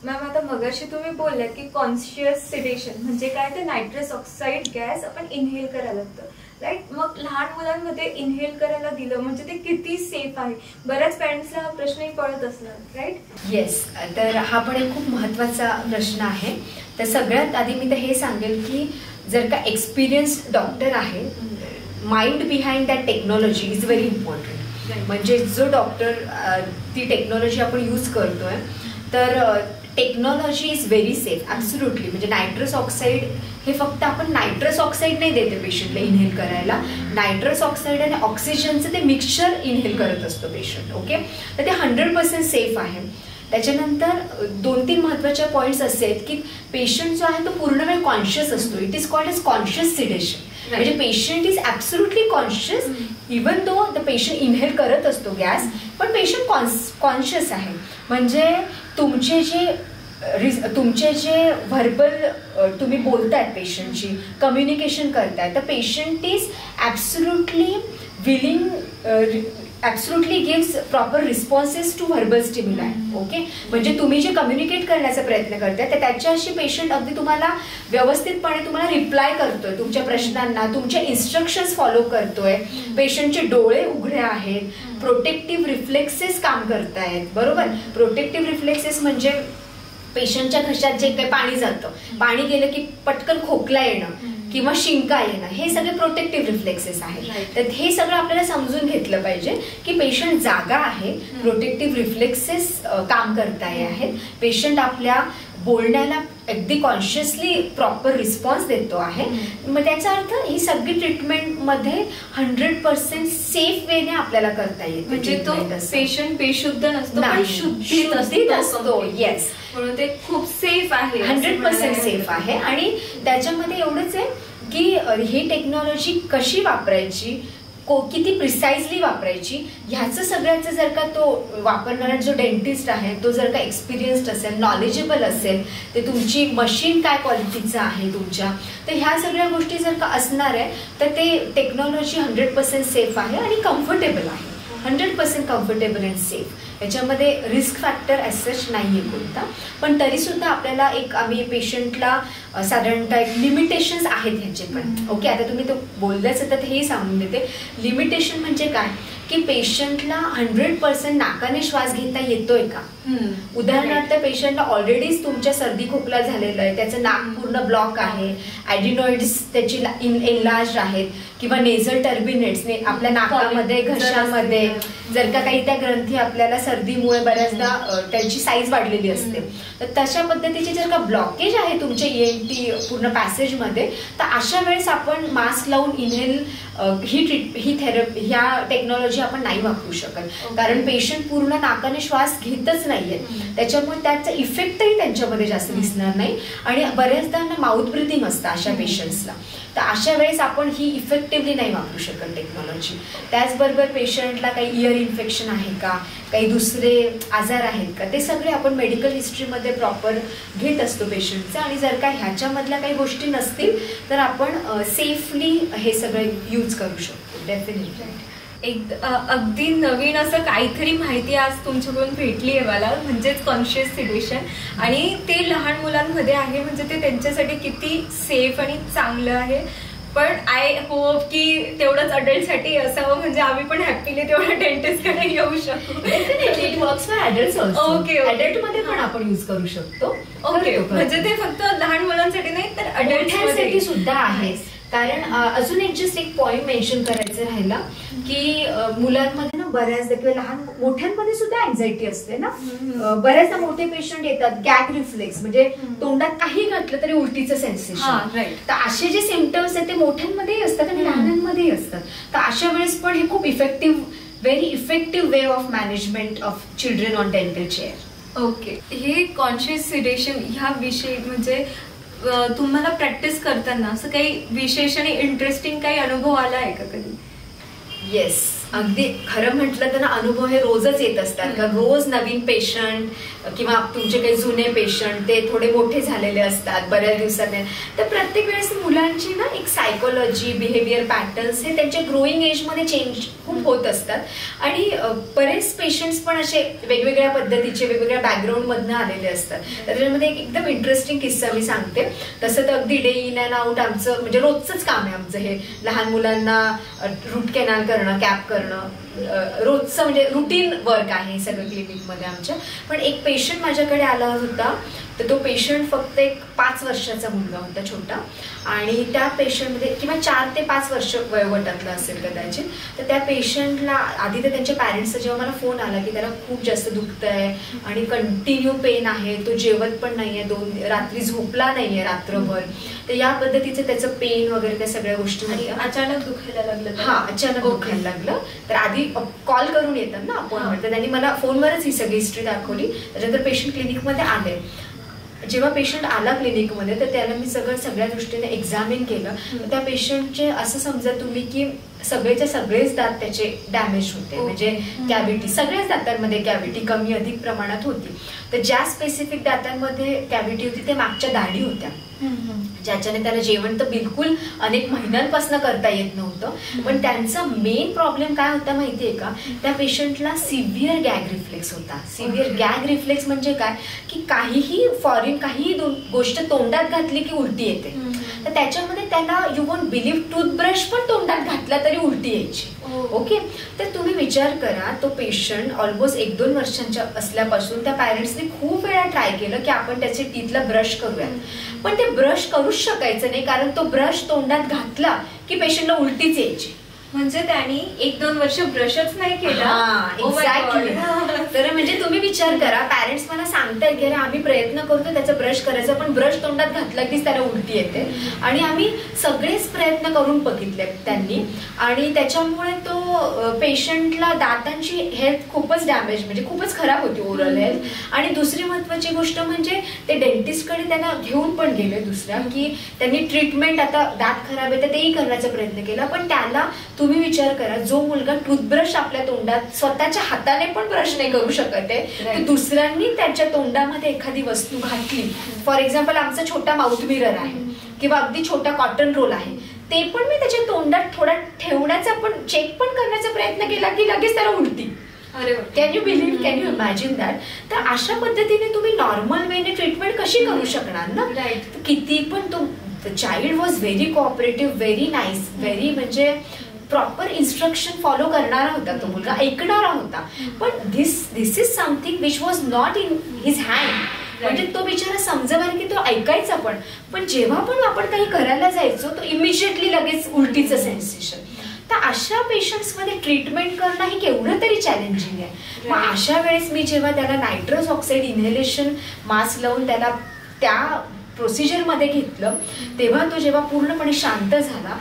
मॅम आता मगाशी तुम्ही बोललात की कॉन्शियस सिडेशन म्हणजे काय, ते नायट्रस ऑक्साईड गॅस आपण इनहेल करायला लागतं, राईट? मग लहान मुलांमध्ये इनहेल करायला दिलं म्हणजे ते किती सेफ आहे? बऱ्याच पॅरेंट्सला हा प्रश्नही पडत असणार, राईट? येस. तर हा पण एक खूप महत्त्वाचा प्रश्न आहे. तर सगळ्यात आधी मी तर हे सांगेल की जर का एक्सपिरियन्स्ड डॉक्टर आहे, mind behind that technology is very important. म्हणजे जो डॉक्टर ती टेक्नॉलॉजी आपण यूज करतोय तर technology is very safe absolutely. म्हणजे नायट्रस ऑक्साईड हे फक्त आपण नायट्रस ऑक्साईड नाही देते पेशंटला इनहेल करायला, नायट्रस ऑक्साईड आणि ऑक्सिजनचं ते मिक्सचर इनहेल करत असतो पेशंट. ओके. तर ते 100% सेफ आहे. त्याच्यानंतर 2-3 महत्त्वाचे पॉईंट्स असे आहेत की पेशंट जो आहे तो पूर्ण वेळ कॉन्शियस असतो. It is called as conscious sedation. म्हणजे patient is absolutely conscious even though the patient inhale करत असतो गॅस, पण पेशंट कॉन्शियस आहे. म्हणजे तुमचे जे व्हर्बल तुम्ही बोलतायत पेशंटशी, कम्युनिकेशन करताय, तर patient is absolutely willing, absolutely gives proper responses to verbal stimuli. Okay. म्हणजे तुम्ही जे कम्युनिकेट करण्याचा प्रयत्न करताय तर त्याच्याशी पेशंट अगदी तुम्हाला व्यवस्थितपणे तुम्हाला रिप्लाय करतोय, तुमच्या प्रश्नांना तुमच्या इन्स्ट्रक्शन्स फॉलो करतोय. पेशंटचे डोळे उघडे आहेत, प्रोटेक्टिव्ह रिफ्लेक्सेस काम करतायत. बरोबर. प्रोटेक्टिव्ह रिफ्लेक्सेस म्हणजे पेशंटच्या घशात जे काही पाणी जातं, पाणी गेलं की पटकन खोकला येणं किंवा शिंका येणं, हे सगळे प्रोटेक्टिव्ह रिफ्लेक्सेस आहेत. तर हे सगळं आपल्याला समजून घेतलं पाहिजे की पेशंट जागा आहे, प्रोटेक्टिव्ह रिफ्लेक्सेस काम करताय आहेत, पेशंट आपल्या बोलण्याला अगदी कॉन्शियसली प्रॉपर रिस्पॉन्स देतो आहे. मग त्याचा अर्थ ही सगळी ट्रीटमेंटमध्ये 100% सेफ वेने आपल्याला करता येते. म्हणजे तो पेशंट बेशुद्ध नसतो, शुद्धीत असतो. येस. म्हणून ते खूप सेफ आहे, 100% सेफ आहे. आणि त्याच्यामध्ये एवढंच आहे की ही टेक्नॉलॉजी कशी वापरायची, किती प्रिसाइजली वापरायची, ह्याचं सगळ्याचं जर का तो वापरणारा जो डेंटिस्ट आहे तो जर का एक्सपिरियन्स्ड असेल, नॉलेजेबल असेल, ते तुमची मशीन काय क्वालिटीचं आहे तुमच्या, तर ह्या सगळ्या गोष्टी जर का असणार आहे तर ते टेक्नॉलॉजी 100% सेफ आहे आणि कम्फर्टेबल आहे. 100% कम्फर्टेबल अँड सेफ. याच्यामध्ये रिस्क फॅक्टर ॲज सच नाही आहे कोणता, पण तरीसुद्धा आपल्याला एक आम्ही पेशंटला साधारणतः एक लिमिटेशन्स आहेत ह्याचे पण. ओके. आता तुम्ही तो बोलल्याच तर हेही सांगून देते. लिमिटेशन म्हणजे काय की पेशंटला 100% नाकाने श्वास घेता येतोय का. उदाहरणार्थ पेशंटला ऑलरेडीच तुमच्या सर्दी खोकला झालेला आहे, त्याचं नाक पूर्ण ब्लॉक आहे, ॲडिनॉइड्स त्याची एनलार्ज आहेत किंवा नेझल टर्बिनेट्स आपल्या नाकामध्ये घशामध्ये जर का काही त्या ग्रंथी आपल्याला सर्दीमुळे बऱ्याचदा त्यांची साईज वाढलेली असते, तर तशा पद्धतीचे जर का ब्लॉकेज आहे तुमच्या ENT पूर्ण पॅसेजमध्ये, तर अशा वेळेस आपण मास्क लावून इनहेल ही थेरपी ह्या टेक्नॉलॉजी आपण नाही वापरू शकत, कारण पेशंट पूर्ण नाकाने श्वास घेतच नाहीये, त्याच्यामुळे त्याचा इफेक्टही त्यांच्यामध्ये जास्त दिसणार नाही. आणि बऱ्याचदा माउथ ब्रिथिंग असतं अशा पेशंट्सला, तर अशा वेळेस आपण ही इफेक्टिव्हली नाही वापरू शकत टेक्नॉलॉजी. त्याचबरोबर पेशंटला काही इयर इन्फेक्शन आहे का, काही दुसरे आजार आहेत का, ते सगळे आपण मेडिकल हिस्ट्रीमध्ये प्रॉपर घेत असतो पेशंटचं. आणि जर का ह्याच्यामधल्या काही गोष्टी नसतील तर आपण सेफली हे सगळं यूज करू शकतो डेफिनेटली. अगदी नवीन असं काहीतरी माहिती आज तुमच्याकडून भेटली आहे मला, म्हणजेच कॉन्शियस सिडेशन. आणि ते लहान मुलांमध्ये आहे म्हणजे ते त्यांच्यासाठी किती सेफ आणि चांगलं आहे. पण आय होप की तेवढंच अडल्टसाठी असावं, म्हणजे आम्ही पण हॅपीली तेवढं डेंटिस्टकडे येऊ शकू. It works for adults also. Okay, adult मध्ये पण आपण यूज करू शकतो. ओके, म्हणजे ते फक्त लहान मुलांसाठी नाही तर अडल्टसाठी सुद्धा आहे. कारण अजून एक पॉइंट मेन्शन करायचं राहिला की मुलांमध्ये ना बऱ्याचदा किंवा लहान मोठ्यांमध्ये सुद्धा अँझायटी असते ना. बऱ्याचदा मोठे पेशंट येतात गॅग रिफ्लेक्स, म्हणजे तोंडात काही घातलं तरी उलटीचं सेन्सेशन. तर असे जे सिम्पटम्स आहेत ते मोठ्यांमध्येही असतात आणि लहानांमध्येही असतात. तर अशा वेळेस पण हे खूप very effective way of management of children on dental chair. Okay, हे कॉन्शियस सिडेशन ह्या विषयी म्हणजे तुम्हाला प्रॅक्टिस करताना असं काही विशेष आणि इंटरेस्टिंग काही अनुभव आला आहे का कधी? येस, अगदी खरं म्हटलं तर ना अनुभव हे रोजच येत असतात. कारण रोज नवीन पेशंट किंवा तुमचे काही जुने पेशंट ते थोडे मोठे झालेले असतात बऱ्याच दिवसांनी. तर प्रत्येक वेळेस मुलांची ना एक सायकोलॉजी, बिहेवियर पॅटर्न्स हे त्यांच्या ग्रोईंग एजमध्ये चेंज खूप होत असतात. आणि बरेच पेशंट्स पण असे वेगवेगळ्या पद्धतीचे वेगवेगळ्या बॅकग्राऊंडमधनं आलेले असतात. तर त्याच्यामध्ये एक एकदम इंटरेस्टिंग किस्सा मी सांगते. तसं तर अगदी डे इन अँड आउट आमचं म्हणजे रोजचंच काम आहे आमचं हे. लहान मुलांना रूट कॅनल करणं, कॅप करणं रोजचं म्हणजे रुटीन वर्क आहे सगळं क्लिनिकमध्ये आमच्या. पण एक पेशंट माझ्याकडे आला होता, तर तो पेशंट फक्त एक 5 वर्षाचा मुलगा होता छोटा. आणि त्या पेशंटमध्ये किंवा 4 ते 5 वर्ष वयोगटातला असेल कदाचित. तर त्या पेशंटला आधी तर त्यांच्या पॅरेंट्सचा जेव्हा मला फोन आला की त्याला खूप जास्त दुखतंय आणि कंटिन्यू पेन आहे, तो जेवत पण नाहीये, रात्री झोपला नाहीये रात्रभर. तर या पद्धतीचं त्याचं पेन वगैरे त्या सगळ्या गोष्टी होत्या. अचानक दुखायला लागलं? हा, अचानक दुखायला लागलं. तर आधी कॉल करून येतात ना अपॉइंटमेंट, तर त्यांनी मला फोनवरच ही सगळी हिस्ट्री दाखवली. त्याच्यानंतर पेशंट क्लिनिकमध्ये आले. जेव्हा पेशंट आला क्लिनिकमध्ये तर त्याला मी सगळ्या दृष्टीने एक्झामिन केलं. तर त्या पेशंटचे असं समजा तुम्ही की सगळेच दात त्याचे डॅमेज होते, म्हणजे कॅव्हिटी सगळ्याच दातांमध्ये कॅव्हिटी कमी अधिक प्रमाणात होती. तर ज्या स्पेसिफिक दातांमध्ये कॅव्हिटी होती ते मागच्या दाढी होत्या, ज्याच्याने त्याला जेवण तर बिलकुल अनेक महिन्यांपासून करता येत नव्हतं. पण त्यांचा मेन प्रॉब्लेम काय होता माहितीये का, त्या पेशंटला सिव्हिअर गॅग रिफ्लेक्स होता. सिव्हिअर गॅग रिफ्लेक्स म्हणजे काय की काहीही गोष्ट तोंडात घातली की उलटी येते. तर त्याच्यामध्ये त्याला यू वोंट बिलीव्ह टूथब्रश पण तोंडात घातला तरी उलटी यायची. ओके, तर तुम्ही विचार करा, तो पेशंट ऑलमोस्ट 1-2 वर्षांच्या असल्यापासून त्या पॅरेंट्सने खूप वेळा ट्राय केलं की आपण त्याचे टीथला ब्रश करूयात, पण ते ब्रश करूच शकायचं नाही, कारण तो ब्रश तोंडात घातला की पेशंटला उलटीच यायची. म्हणजे त्यांनी 1-2 वर्ष ब्रशच नाही केला. एक्झॅक्टली. तर म्हणजे तुम्ही विचार करा, पॅरेंट्स मला सांगतायत की आम्ही प्रयत्न करतो त्याचा ब्रश करायचा, पण ब्रश तोंडात घातला की त्याला उलटी येते. आणि आम्ही सगळेच प्रयत्न करून बघितले त्यांनी, आणि त्याच्यामुळे तो पेशंटला दातांची हेल्थ खूपच डॅमेज, म्हणजे खूपच खराब होती ओरल हेल्थ. आणि दुसरी महत्वाची गोष्ट म्हणजे ते डेंटिस्टकडे त्यांना घेऊन पण गेले दुसऱ्या, की त्यांनी ट्रीटमेंट, आता दात खराब आहे तर तेही करण्याचा प्रयत्न केला. पण त्याला तुम्ही विचार करा, जो मुलगा टूथब्रश आपल्या तोंडात स्वतःच्या हाताने पण ब्रश नाही करू शकत आहे, तर दुसऱ्यांनी त्याच्या तोंडामध्ये एखादी वस्तू घातली, फॉर एक्झाम्पल आमचा छोटा माउथ मिरर आहे किंवा अगदी छोटा कॉटन रोल आहे, ते पण मी त्याच्या तोंडात थोडा ठेवण्याचा पण चेक पण करण्याचा प्रयत्न केला की लगेच त्याला उलटी. Can you believe, can you imagine that? तर अशा पद्धतीने तुम्ही नॉर्मल वेने ट्रीटमेंट कशी करू शकणार ना? किती पण तो child was very cooperative, very nice, very म्हणजे प्रॉपर इन्स्ट्रक्शन फॉलो करणारा होता तो मुलगा, ऐकणारा होता. पण this is something which was not in his hand. म्हणजे तो बिचारा समजवायला की तो ऐकायचा पण जेव्हा पण आपण काही करायला जायचो तो इमिजिएटली लगेच उलटीचं सेन्सेशन. तर अशा पेशंट्समध्ये ट्रीटमेंट करणं हे केवढं तरी चॅलेंजिंग आहे. मग अशा वेळेस मी जेव्हा त्याला नायट्रस ऑक्साईड इन्हेलेशन मास्क लावून त्याला त्या प्रोसिजरमध्ये घेतलं, तेव्हा तो जेव्हा पूर्णपणे शांत झाला,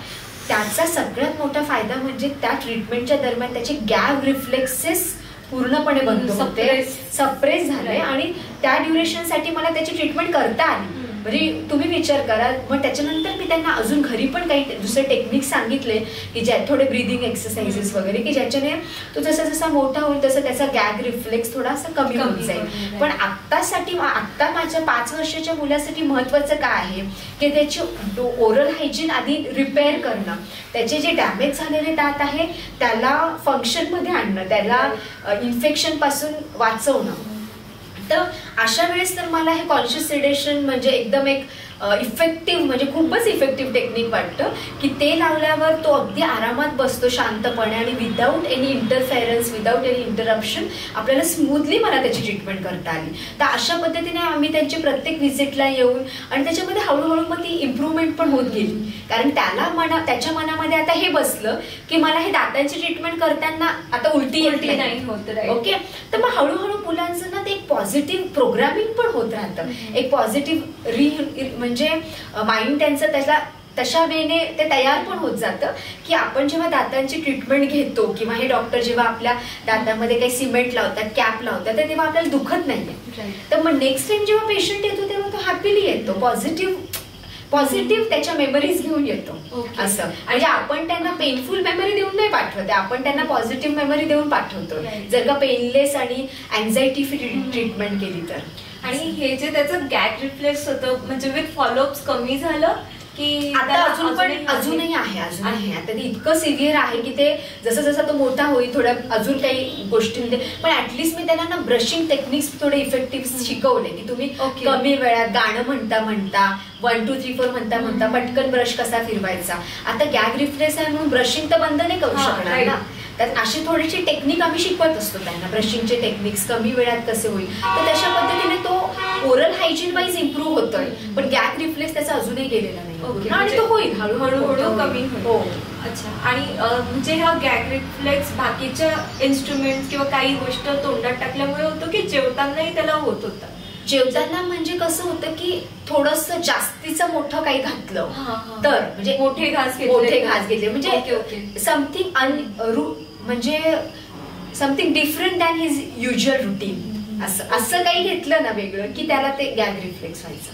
त्याचा सगळ्यात मोठा फायदा म्हणजे त्या ट्रीटमेंटच्या दरम्यान त्याचे गॅग रिफ्लेक्सेस पूर्णपणे बंद होते, सप्रेस झाले आणि त्या ड्युरेशनसाठी मला त्याची ट्रीटमेंट करता आली. म्हणजे तुम्ही विचार करा. मग त्याच्यानंतर मी त्यांना अजून घरी पण काही दुसरे टेक्निक सांगितले की ज्या थोडे ब्रीदिंग एक्सरसाइजेस वगैरे, की ज्याच्याने तो जसा जसा मोठा होईल तसं त्याचा गॅग रिफ्लेक्स थोडासा कमी होत जाईल. पण आत्ता माझ्या 5 वर्षाच्या मुलासाठी महत्वाचं काय आहे की त्याची ओरल हायजीन आधी रिपेअर करणं, त्याचे जे डॅमेज झालेले दात आहे त्याला फंक्शनमध्ये आणणं, त्याला इन्फेक्शन पासून वाचवणं. तर अशा वेळेस तर मला हे कॉन्शियस सेडेशन म्हणजे एकदम एक इफेक्टिव्ह म्हणजे खूपच इफेक्टिव्ह टेक्निक वाटतं की ते लावल्यावर तो अगदी आरामात बसतो शांतपणे आणि without any interference, without any interruption आपल्याला स्मूथली मला त्याची ट्रीटमेंट करता आली. तर अशा पद्धतीने आम्ही त्यांची प्रत्येक व्हिजिटला येऊन आणि त्याच्यामध्ये हळूहळू मग ती इम्प्रूव्हमेंट पण होत गेली. कारण त्याच्या मनामध्ये आता हे बसलं की मला हे दातांची ट्रीटमेंट करताना आता उलटी नाही होत. ओके, तर मग हळूहळू मुलांचं ना ते एक पॉझिटिव्ह प्रोग्रामिंग पण होत राहतं, एक पॉझिटिव्ह म्हणजे माइंड त्यांचं त्याला तशा वेने ते तयार पण होत जातं की आपण जेव्हा दातांची ट्रीटमेंट घेतो किंवा हे डॉक्टर जेव्हा आपल्या दातांमध्ये काही सिमेंट लावतात, कॅप लावतात, तर तेव्हा आपल्याला दुखत नाहीये. तर मग नेक्स्ट टाइम जेव्हा पेशंट येतो तेव्हा तो हॅपीली येतो, पॉझिटिव्ह त्याच्या मेमरीज घेऊन येतो. असं म्हणजे आपण त्यांना पेनफुल मेमरी देऊन नाही पाठवत, आपण त्यांना पॉझिटिव्ह मेमरी देऊन पाठवतो जर का पेनलेस आणि अँझायटी फ्री ट्रीटमेंट केली तर. आणि हे जे त्याचं गॅग रिफ्लेक्स होतं म्हणजे विथ फॉलोअप्स कमी झालं की आता अजूनही आहे. आता ते इतकं सिव्हिअर आहे की ते जसं जसं तो मोठा होईल थोड्या अजून काही गोष्टींमध्ये, पण ऍटलिस्ट मी त्यांना ना ब्रशिंग टेक्निक्स थोडे इफेक्टिव्ह शिकवले की तुम्ही कमी वेळात गाणं म्हणता 1 2 3 4 म्हणता पटकन ब्रश कसा फिरवायचा. आता गॅग रिफ्लेक्स आहे म्हणून ब्रशिंग तर बंद नाही करू शकणार ना, त्यात अशी थोडीशी टेक्निक आम्ही शिकवत असतो त्यांना, ब्रशिंगचे टेक्निक्स कमी वेळात कसे होईल. तर तशा पद्धतीने तो ओरल हायजीन वाईज इम्प्रूव्ह होतोय, पण गॅग रिफ्लेक्स त्याचा अजूनही गेलेला नाही आणि तो होईल हळूहळू कमी हो. अच्छा, आणि म्हणजे हा गॅग रिफ्लेक्स बाकीच्या इन्स्ट्रुमेंट किंवा काही गोष्ट तोंडात टाकल्यामुळे होतो की जेवतानाही त्याला होत होता? जेवताना म्हणजे कसं होतं की थोडस जास्तीचं मोठं काही घातलं तर म्हणजे मोठे घास घेतले म्हणजे something different than his usual routine, असं काही घेतलं ना वेगळं की त्याला ते गॅग रिफ्लेक्स व्हायचं.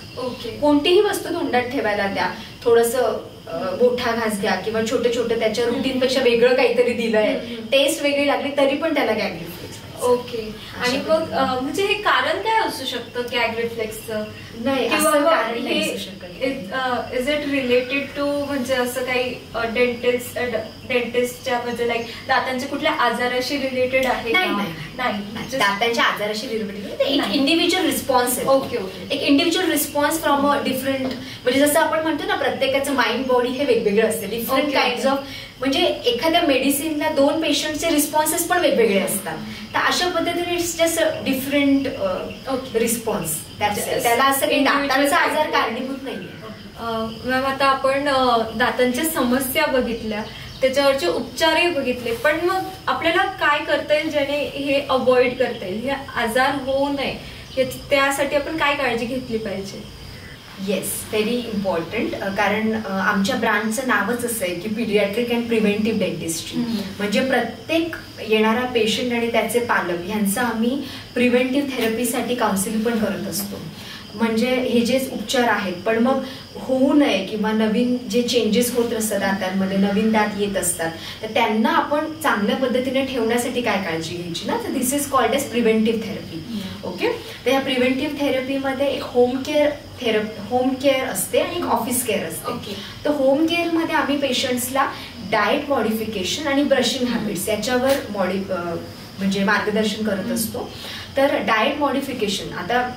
कोणतीही वस्तू तोंडात ठेवायला द्या, थोडस मोठा घास घ्या किंवा छोटे त्याच्या रुटीन पेक्षा वेगळं काहीतरी दिलंय, टेस्ट वेगळी लागली तरी पण त्याला गॅग रिफ्लेक्स. ओके, आणि मग म्हणजे हे कारण काय असू शकतं गॅग रिफ्लेक्सचं? नाही, इज इट रिलेटेड टू म्हणजे असं काही डेंटिस्टच्या म्हणजे लाईक दातांच्या कुठल्या आजाराशी रिलेटेड आहे? नाही, दातांच्या आजाराशी रिलेटेड एक इंडिव्हिज्युअल रिस्पॉन्स आहे. ओके, एक individual response from a different, म्हणजे जसं आपण म्हणतो ना प्रत्येकाचं माइंड बॉडी हे वेगवेगळं असतं, डिफरंट काइंड ऑफ, म्हणजे एखाद्या मेडिसिनला 2 पेशंटचे रिस्पॉन्सेस पण वेगवेगळे असतात. तर अशा पद्धतीने इट्स जस्ट डिफरंट रिस्पॉन्स, त्याला असं काही दातांचा आजार कारणीभूत नाहीये. मॅम, आता आपण दातांच्या समस्या बघितल्या, त्याच्यावरचे उपचारही बघितले, पण मग आपल्याला काय करता येईल ज्याने हे अवॉइड करता येईल, हे आजार होऊ नये, त्यासाठी आपण काय काळजी घेतली पाहिजे? Yes, very important. कारण आमच्या ब्रँडचं नावच असं आहे की पीडियाट्रिक अँड प्रिव्हेंटिव्ह डेंटिस्ट्री. म्हणजे प्रत्येक येणारा पेशंट आणि त्याचे पालक यांचं आम्ही प्रिव्हेंटिव्ह थेरपीसाठी काउन्सिलिंग पण करत असतो. म्हणजे हे जे उपचार आहेत पण मग होऊ नये किंवा नवीन जे चेंजेस होत असतात दातांमध्ये, नवीन दात येत असतात, तर त्यांना आपण चांगल्या पद्धतीने ठेवण्यासाठी काय काळजी घ्यायची ना, तर this is called as preventive therapy. Okay, तर या प्रिव्हेंटिव्ह थेरपीमध्ये एक होम केअर असते आणि एक ऑफिस केअर असते. तर होम केअर मध्ये आम्ही पेशंट्सला डाएट मॉडिफिकेशन आणि ब्रशिंग हॅबिट्स याच्यावर म्हणजे मार्गदर्शन करत असतो. तर डाएट मॉडिफिकेशन, आता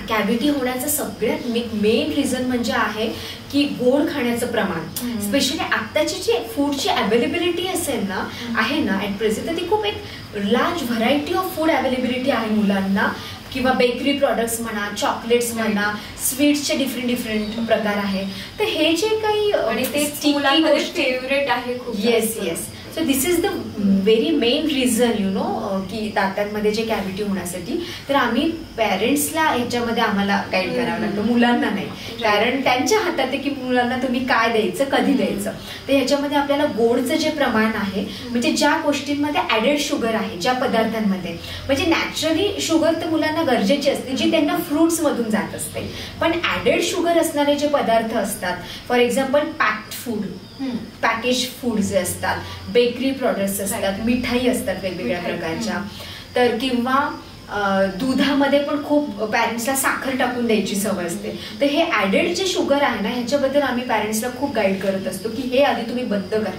कॅव्हिटी होण्याचं सगळ्यात मेन रिझन म्हणजे आहे की गोड खाण्याचं प्रमाण, स्पेशली आत्ताची जी फूडची अवेलेबिलिटी असेल ना आहे ना ऍट प्रेझेंट, तर ती खूप एक large variety of food availability आहे मुलांना, किंवा बेकरी प्रॉडक्ट्स म्हणा, चॉकलेट्स म्हणा, स्वीट्सचे डिफरंट प्रकार आहे. तर हे जे काही आणि ते फेवरेट आहे. Yes, so this is the very main reason की दातांमध्ये जे कॅव्हिटी होण्यासाठी. तर आम्ही पेरेंट्सला ह्याच्यामध्ये आम्हाला गाईड करावं लागतं, मुलांना नाही. कारण त्यांच्या हातात आहे की मुलांना तुम्ही काय द्यायचं, कधी द्यायचं. तर ह्याच्यामध्ये आपल्याला गोडचं जे प्रमाण आहे, म्हणजे ज्या गोष्टींमध्ये ऍडेड शुगर आहे, ज्या पदार्थांमध्ये, म्हणजे नॅचरली शुगर तर मुलांना गरजेची असते जी त्यांना फ्रुट्स मधून जात असते. पण ऍडेड शुगर असणारे जे पदार्थ असतात, for example packed food, package food जे असतात, बेकरी प्रॉडक्ट्स असतात, मिठाई असतात वेगवेगळ्या प्रकारच्या, तर किंवा दुधामध्ये पण खूप पॅरेंट्सला साखर टाकून द्यायची सवय असते. तर हे ऍडेड जे शुगर आहे ना, ह्याच्याबद्दल आम्ही पॅरेंट्सला खूप गाईड करत असतो की हे आधी तुम्ही बंद करा.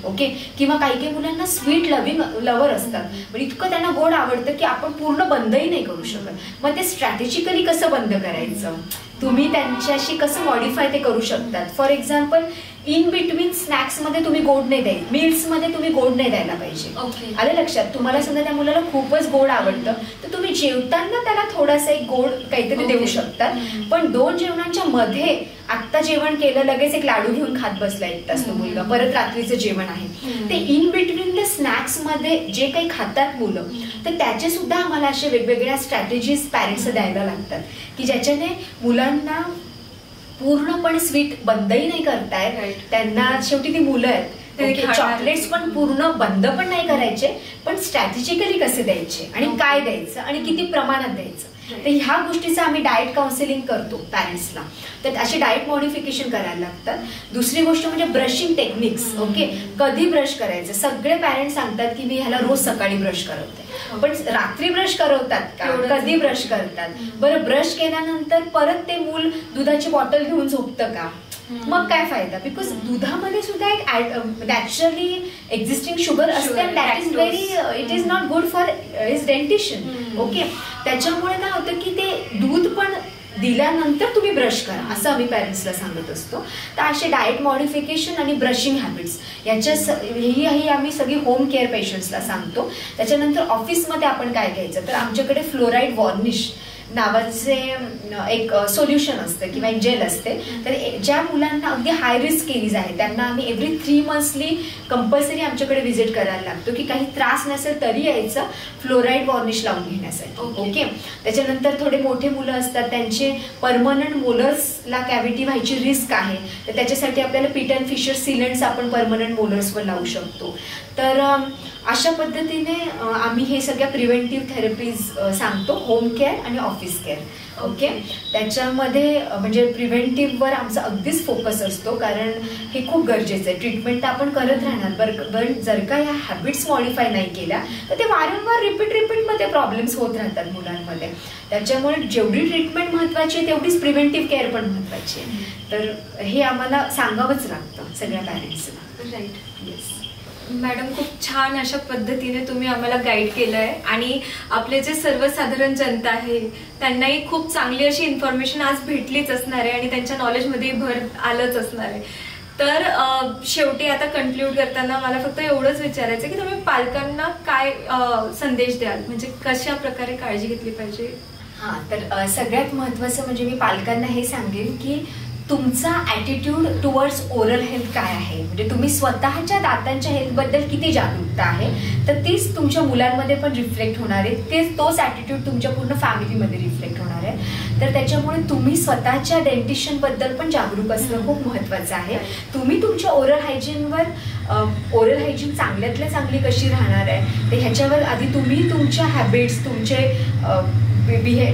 ओके. किंवा काही काही मुलांना स्वीट लवर असतात, म्हणजे इतकं त्यांना गोड आवडतं की आपण पूर्ण बंदही नाही करू शकत. मग ते स्ट्रॅटेजिकली कसं बंद करायचं, तुम्ही त्यांच्याशी कसं मॉडिफाय ते करू शकतात. For example, in between snacks मध्ये तुम्ही गोड नाही द्यायला, मील्स मध्ये तुम्ही गोड नाही द्यायला पाहिजे. आलं लक्षात? तुम्हाला समजा त्या मुलाला खूपच गोड आवडतं, तर तुम्ही जेवताना त्याला थोडासा एक गोड काहीतरी देऊ शकतात. पण 2 जेवणांच्या मध्ये, आत्ता जेवण केलं, लगेच एक लाडू घेऊन खात बसला एक तास तो मुलगा, परत रात्रीचं जेवण आहे, ते इन बिटवीन द स्नॅक्स मध्ये जे काही खातात मुलं, तर त्याचे सुद्धा आम्हाला असे वेगवेगळ्या स्ट्रॅटेजीज पॅरेंट्स द्यायला लागतात की ज्याच्याने मुलांना पूर्णपणे स्वीट बंदही नाही करतायत. त्यांना शेवटी ती मुलं आहेत, चॉकलेट्स पण पूर्ण बंद पण नाही करायचे, पण स्ट्रॅटेजिकली कसे द्यायचे आणि काय द्यायचं आणि किती प्रमाणात द्यायचं. तर ह्या गोष्टीचं आम्ही डाएट काउन्सिलिंग करतो पॅरेंट्सला. तर असे डाएट मॉडिफिकेशन करायला लागतात. दुसरी गोष्ट म्हणजे ब्रशिंग टेक्निक्स. ओके. कधी ब्रश करायचं, सगळे पॅरेंट्स सांगतात की मी ह्याला रोज सकाळी ब्रश करवते, पण रात्री ब्रश करवतात का, कधी ब्रश करतात. बरं, ब्रश केल्यानंतर परत ते मूल दुधाची बॉटल घेऊन झोपतं का, मग काय फायदा. बिकॉज दुधामध्ये सुद्धा एक नॅचरली एक्झिस्टिंग शुगर असते, that is very, it is not good for his dentition. Okay. त्याच्यामुळे काय होतं की ते दूध पण दिल्यानंतर तुम्ही ब्रश करा, असं आम्ही पॅरेंट्सला सांगत असतो. तर असे डाएट मॉडिफिकेशन आणि ब्रशिंग हॅबिट्स ही आम्ही सगळी होम केअर पेशंट्सला सांगतो. त्याच्यानंतर ऑफिसमध्ये आपण काय घ्यायचं, तर आमच्याकडे फ्लोराईड वॉर्निश नावाचे एक सोल्युशन असतं किंवा एक जेल असते. तर ज्या मुलांना अगदी हाय रिस्क केलीज आहे त्यांना आम्ही एव्हरी 3 मंथ्सली कंपल्सरी आमच्याकडे व्हिजिट करायला लागतो की काही त्रास नसेल तरी यायचं फ्लोराईड वॉर्निश लावून घेण्यासाठी. ओके. त्याच्यानंतर थोडे मोठे मुलं असतात, त्यांचे परमनंट मोलर्सला कॅव्हिटी व्हायची रिस्क आहे, तर त्याच्यासाठी आपल्याला पीट अँड फिशर सिलेंट्स आपण परमनंट मोलर्सवर लावू शकतो. तर अशा पद्धतीने आम्ही हे सगळ्या प्रिव्हेंटिव्ह थेरपीज सांगतो, होम केअर आणि ऑफिस केअर. ओके. त्याच्यामध्ये म्हणजे प्रिव्हेंटिव्हवर आमचा अगदीच फोकस असतो, कारण हे खूप गरजेचं आहे. ट्रीटमेंट तर आपण करत राहणार, पण जर का या हॅबिट्स मॉडिफाय नाही केल्या तर ते वारंवार रिपीटमध्ये प्रॉब्लेम्स होत राहतात मुलांमध्ये. त्याच्यामुळे जेवढी ट्रीटमेंट महत्वाची आहे तेवढीच प्रिव्हेंटिव्ह केअर पण महत्वाची आहे. तर हे आम्हाला सांगावंच लागतं सगळ्या पॅरेंट्सला. राईट. येस मॅडम, खूप छान अशा पद्धतीने तुम्ही आम्हाला गाईड केलंय आणि आपले जे सर्वसाधारण जनता आहे त्यांनाही खूप चांगली अशी इन्फॉर्मेशन आज भेटलीच असणार आहे आणि त्यांच्या नॉलेजमध्ये भर आलंच असणार आहे. तर शेवटी आता कन्क्लूड करताना मला फक्त एवढंच विचारायचं की तुम्ही पालकांना काय संदेश द्याल, म्हणजे कशा प्रकारे काळजी घेतली पाहिजे. तर सगळ्यात महत्वाचं म्हणजे मी पालकांना हे सांगेन की तुमचा ॲटिट्यूड टुवर्ड्स ओरल हेल्थ काय आहे, म्हणजे तुम्ही स्वतःच्या दातांच्या हेल्थबद्दल किती जागरूकता आहे, तर तीच तुमच्या मुलांमध्ये पण रिफ्लेक्ट होणार आहे. तोच ॲटिट्यूड तुमच्या पूर्ण फॅमिलीमध्ये रिफ्लेक्ट होणार आहे. तर त्याच्यामुळे तुम्ही स्वतःच्या डेंटिशियनबद्दल पण जागरूक असणं खूप महत्त्वाचं आहे. तुम्ही तुमच्या ओरल हायजीन चांगल्यातल्या चांगली कशी राहणार आहे, तर ह्याच्यावर आधी तुम्ही तुमच्या हॅबिट्स, तुमचे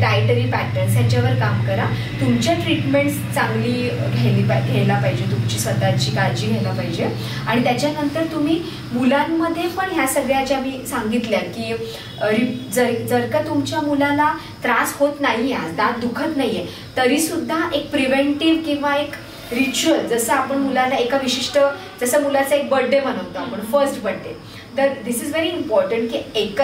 डायटरी पॅटर्न्स ह्याच्यावर काम करा. तुमच्या ट्रीटमेंट्स चांगली घ्यायला पाहिजे, तुमची स्वतःची काळजी घ्यायला पाहिजे. आणि त्याच्यानंतर तुम्ही मुलांमध्ये पण ह्या सगळ्या ज्या मी सांगितल्या की जर का तुमच्या मुलाला त्रास होत नाहीये, दात दुखत नाहीये, तरी सुद्धा एक प्रिव्हेंटिव्ह किंवा एक रिच्युअल, जसं आपण मुलाला एका विशिष्ट, जसं मुलाचा एक बर्थडे मनवतो आपण, फर्स्ट बर्थडे, तर दिस इज व्हेरी इम्पॉर्टंट की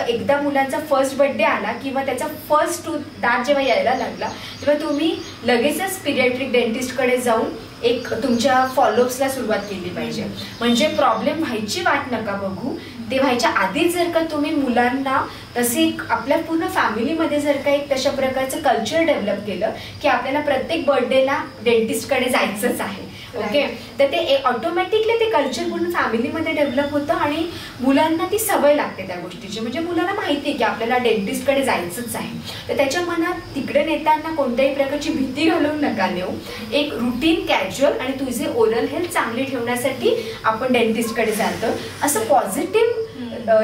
एकदा मुलांचा फर्स्ट बर्थडे आला किंवा त्याचा फर्स्ट दात जेव्हा यायला लागला तेव्हा तुम्ही लगेचच पिडियाट्रिक डेंटिस्टकडे जाऊन एक तुमच्या फॉलोअप्सला सुरुवात केली पाहिजे. म्हणजे प्रॉब्लेम व्हायची वाट नका बघू, ते व्हायच्या आधीच जर का तुम्ही मुलांना तसे आपल्या पूर्ण फॅमिलीमध्ये जर का एक तशा प्रकारचं कल्चर डेव्हलप केलं की आपल्याला प्रत्येक बर्थडेला डेंटिस्टकडे जायचंच आहे, ओके, तर ते ऑटोमॅटिकली ते कल्चर पूर्ण फॅमिलीमध्ये डेव्हलप होतं आणि मुलांना ती सवय लागते त्या गोष्टीची. म्हणजे मुलांना माहिती आहे की आपल्याला डेंटिस्टकडे जायचंच आहे, तर त्याच्या मनात तिकडे नेताना कोणत्याही प्रकारची भीती घालून नका नेऊ. एक रुटीन, कॅज्युअल आणि तुझे ओरल हेल्थ चांगली ठेवण्यासाठी आपण डेंटिस्टकडे जातो असं पॉझिटिव्ह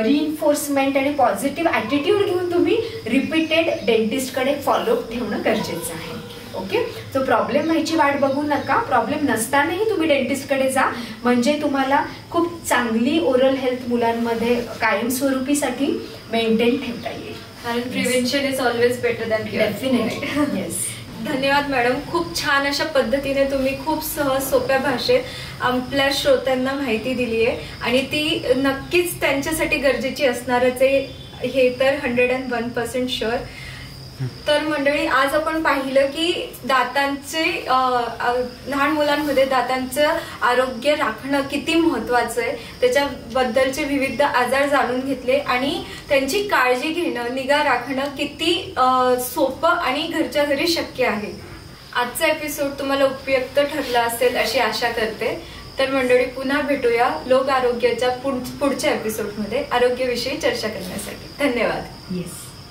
रिइन्फोर्समेंट आणि पॉझिटिव्ह ॲटिट्यूड घेऊन तुम्ही रिपीटेड डेंटिस्टकडे फॉलोअप ठेवणं गरजेचं आहे. ओके, तो प्रॉब्लेम व्हायची वाट बघू नका. प्रॉब्लेम नसतानाही तुम्ही डेंटिस्टकडे जा, म्हणजे तुम्हाला खूप चांगली ओरल हेल्थ मुलांमध्ये कायमस्वरूपीसाठी मेंटेन ठेवता येईल. कारण prevention is always better than definitely. Yes. धन्यवाद मॅडम. खूप छान अशा पद्धतीने तुम्ही खूप सहज सोप्या भाषेत आपल्या श्रोत्यांना माहिती दिली आहे आणि ती नक्कीच त्यांच्यासाठी गरजेची असणारच आहे, हे तर 101% शुअर. तर मंडळी, आज आपण पाहिलं की दातांचे लहान मुलांमध्ये दातांचं आरोग्य राखणं किती महत्वाचं आहे, त्याच्याबद्दलचे विविध आजार जाणून घेतले आणि त्यांची काळजी घेणं, निगा राखणं किती सोपं आणि घरच्या घरी शक्य आहे. आजचा एपिसोड तुम्हाला उपयुक्त ठरला असेल अशी आशा करते. तर मंडळी, पुन्हा भेटूया लोक आरोग्याच्या पुढच्या एपिसोडमध्ये आरोग्याविषयी चर्चा करण्यासाठी. धन्यवाद. येस.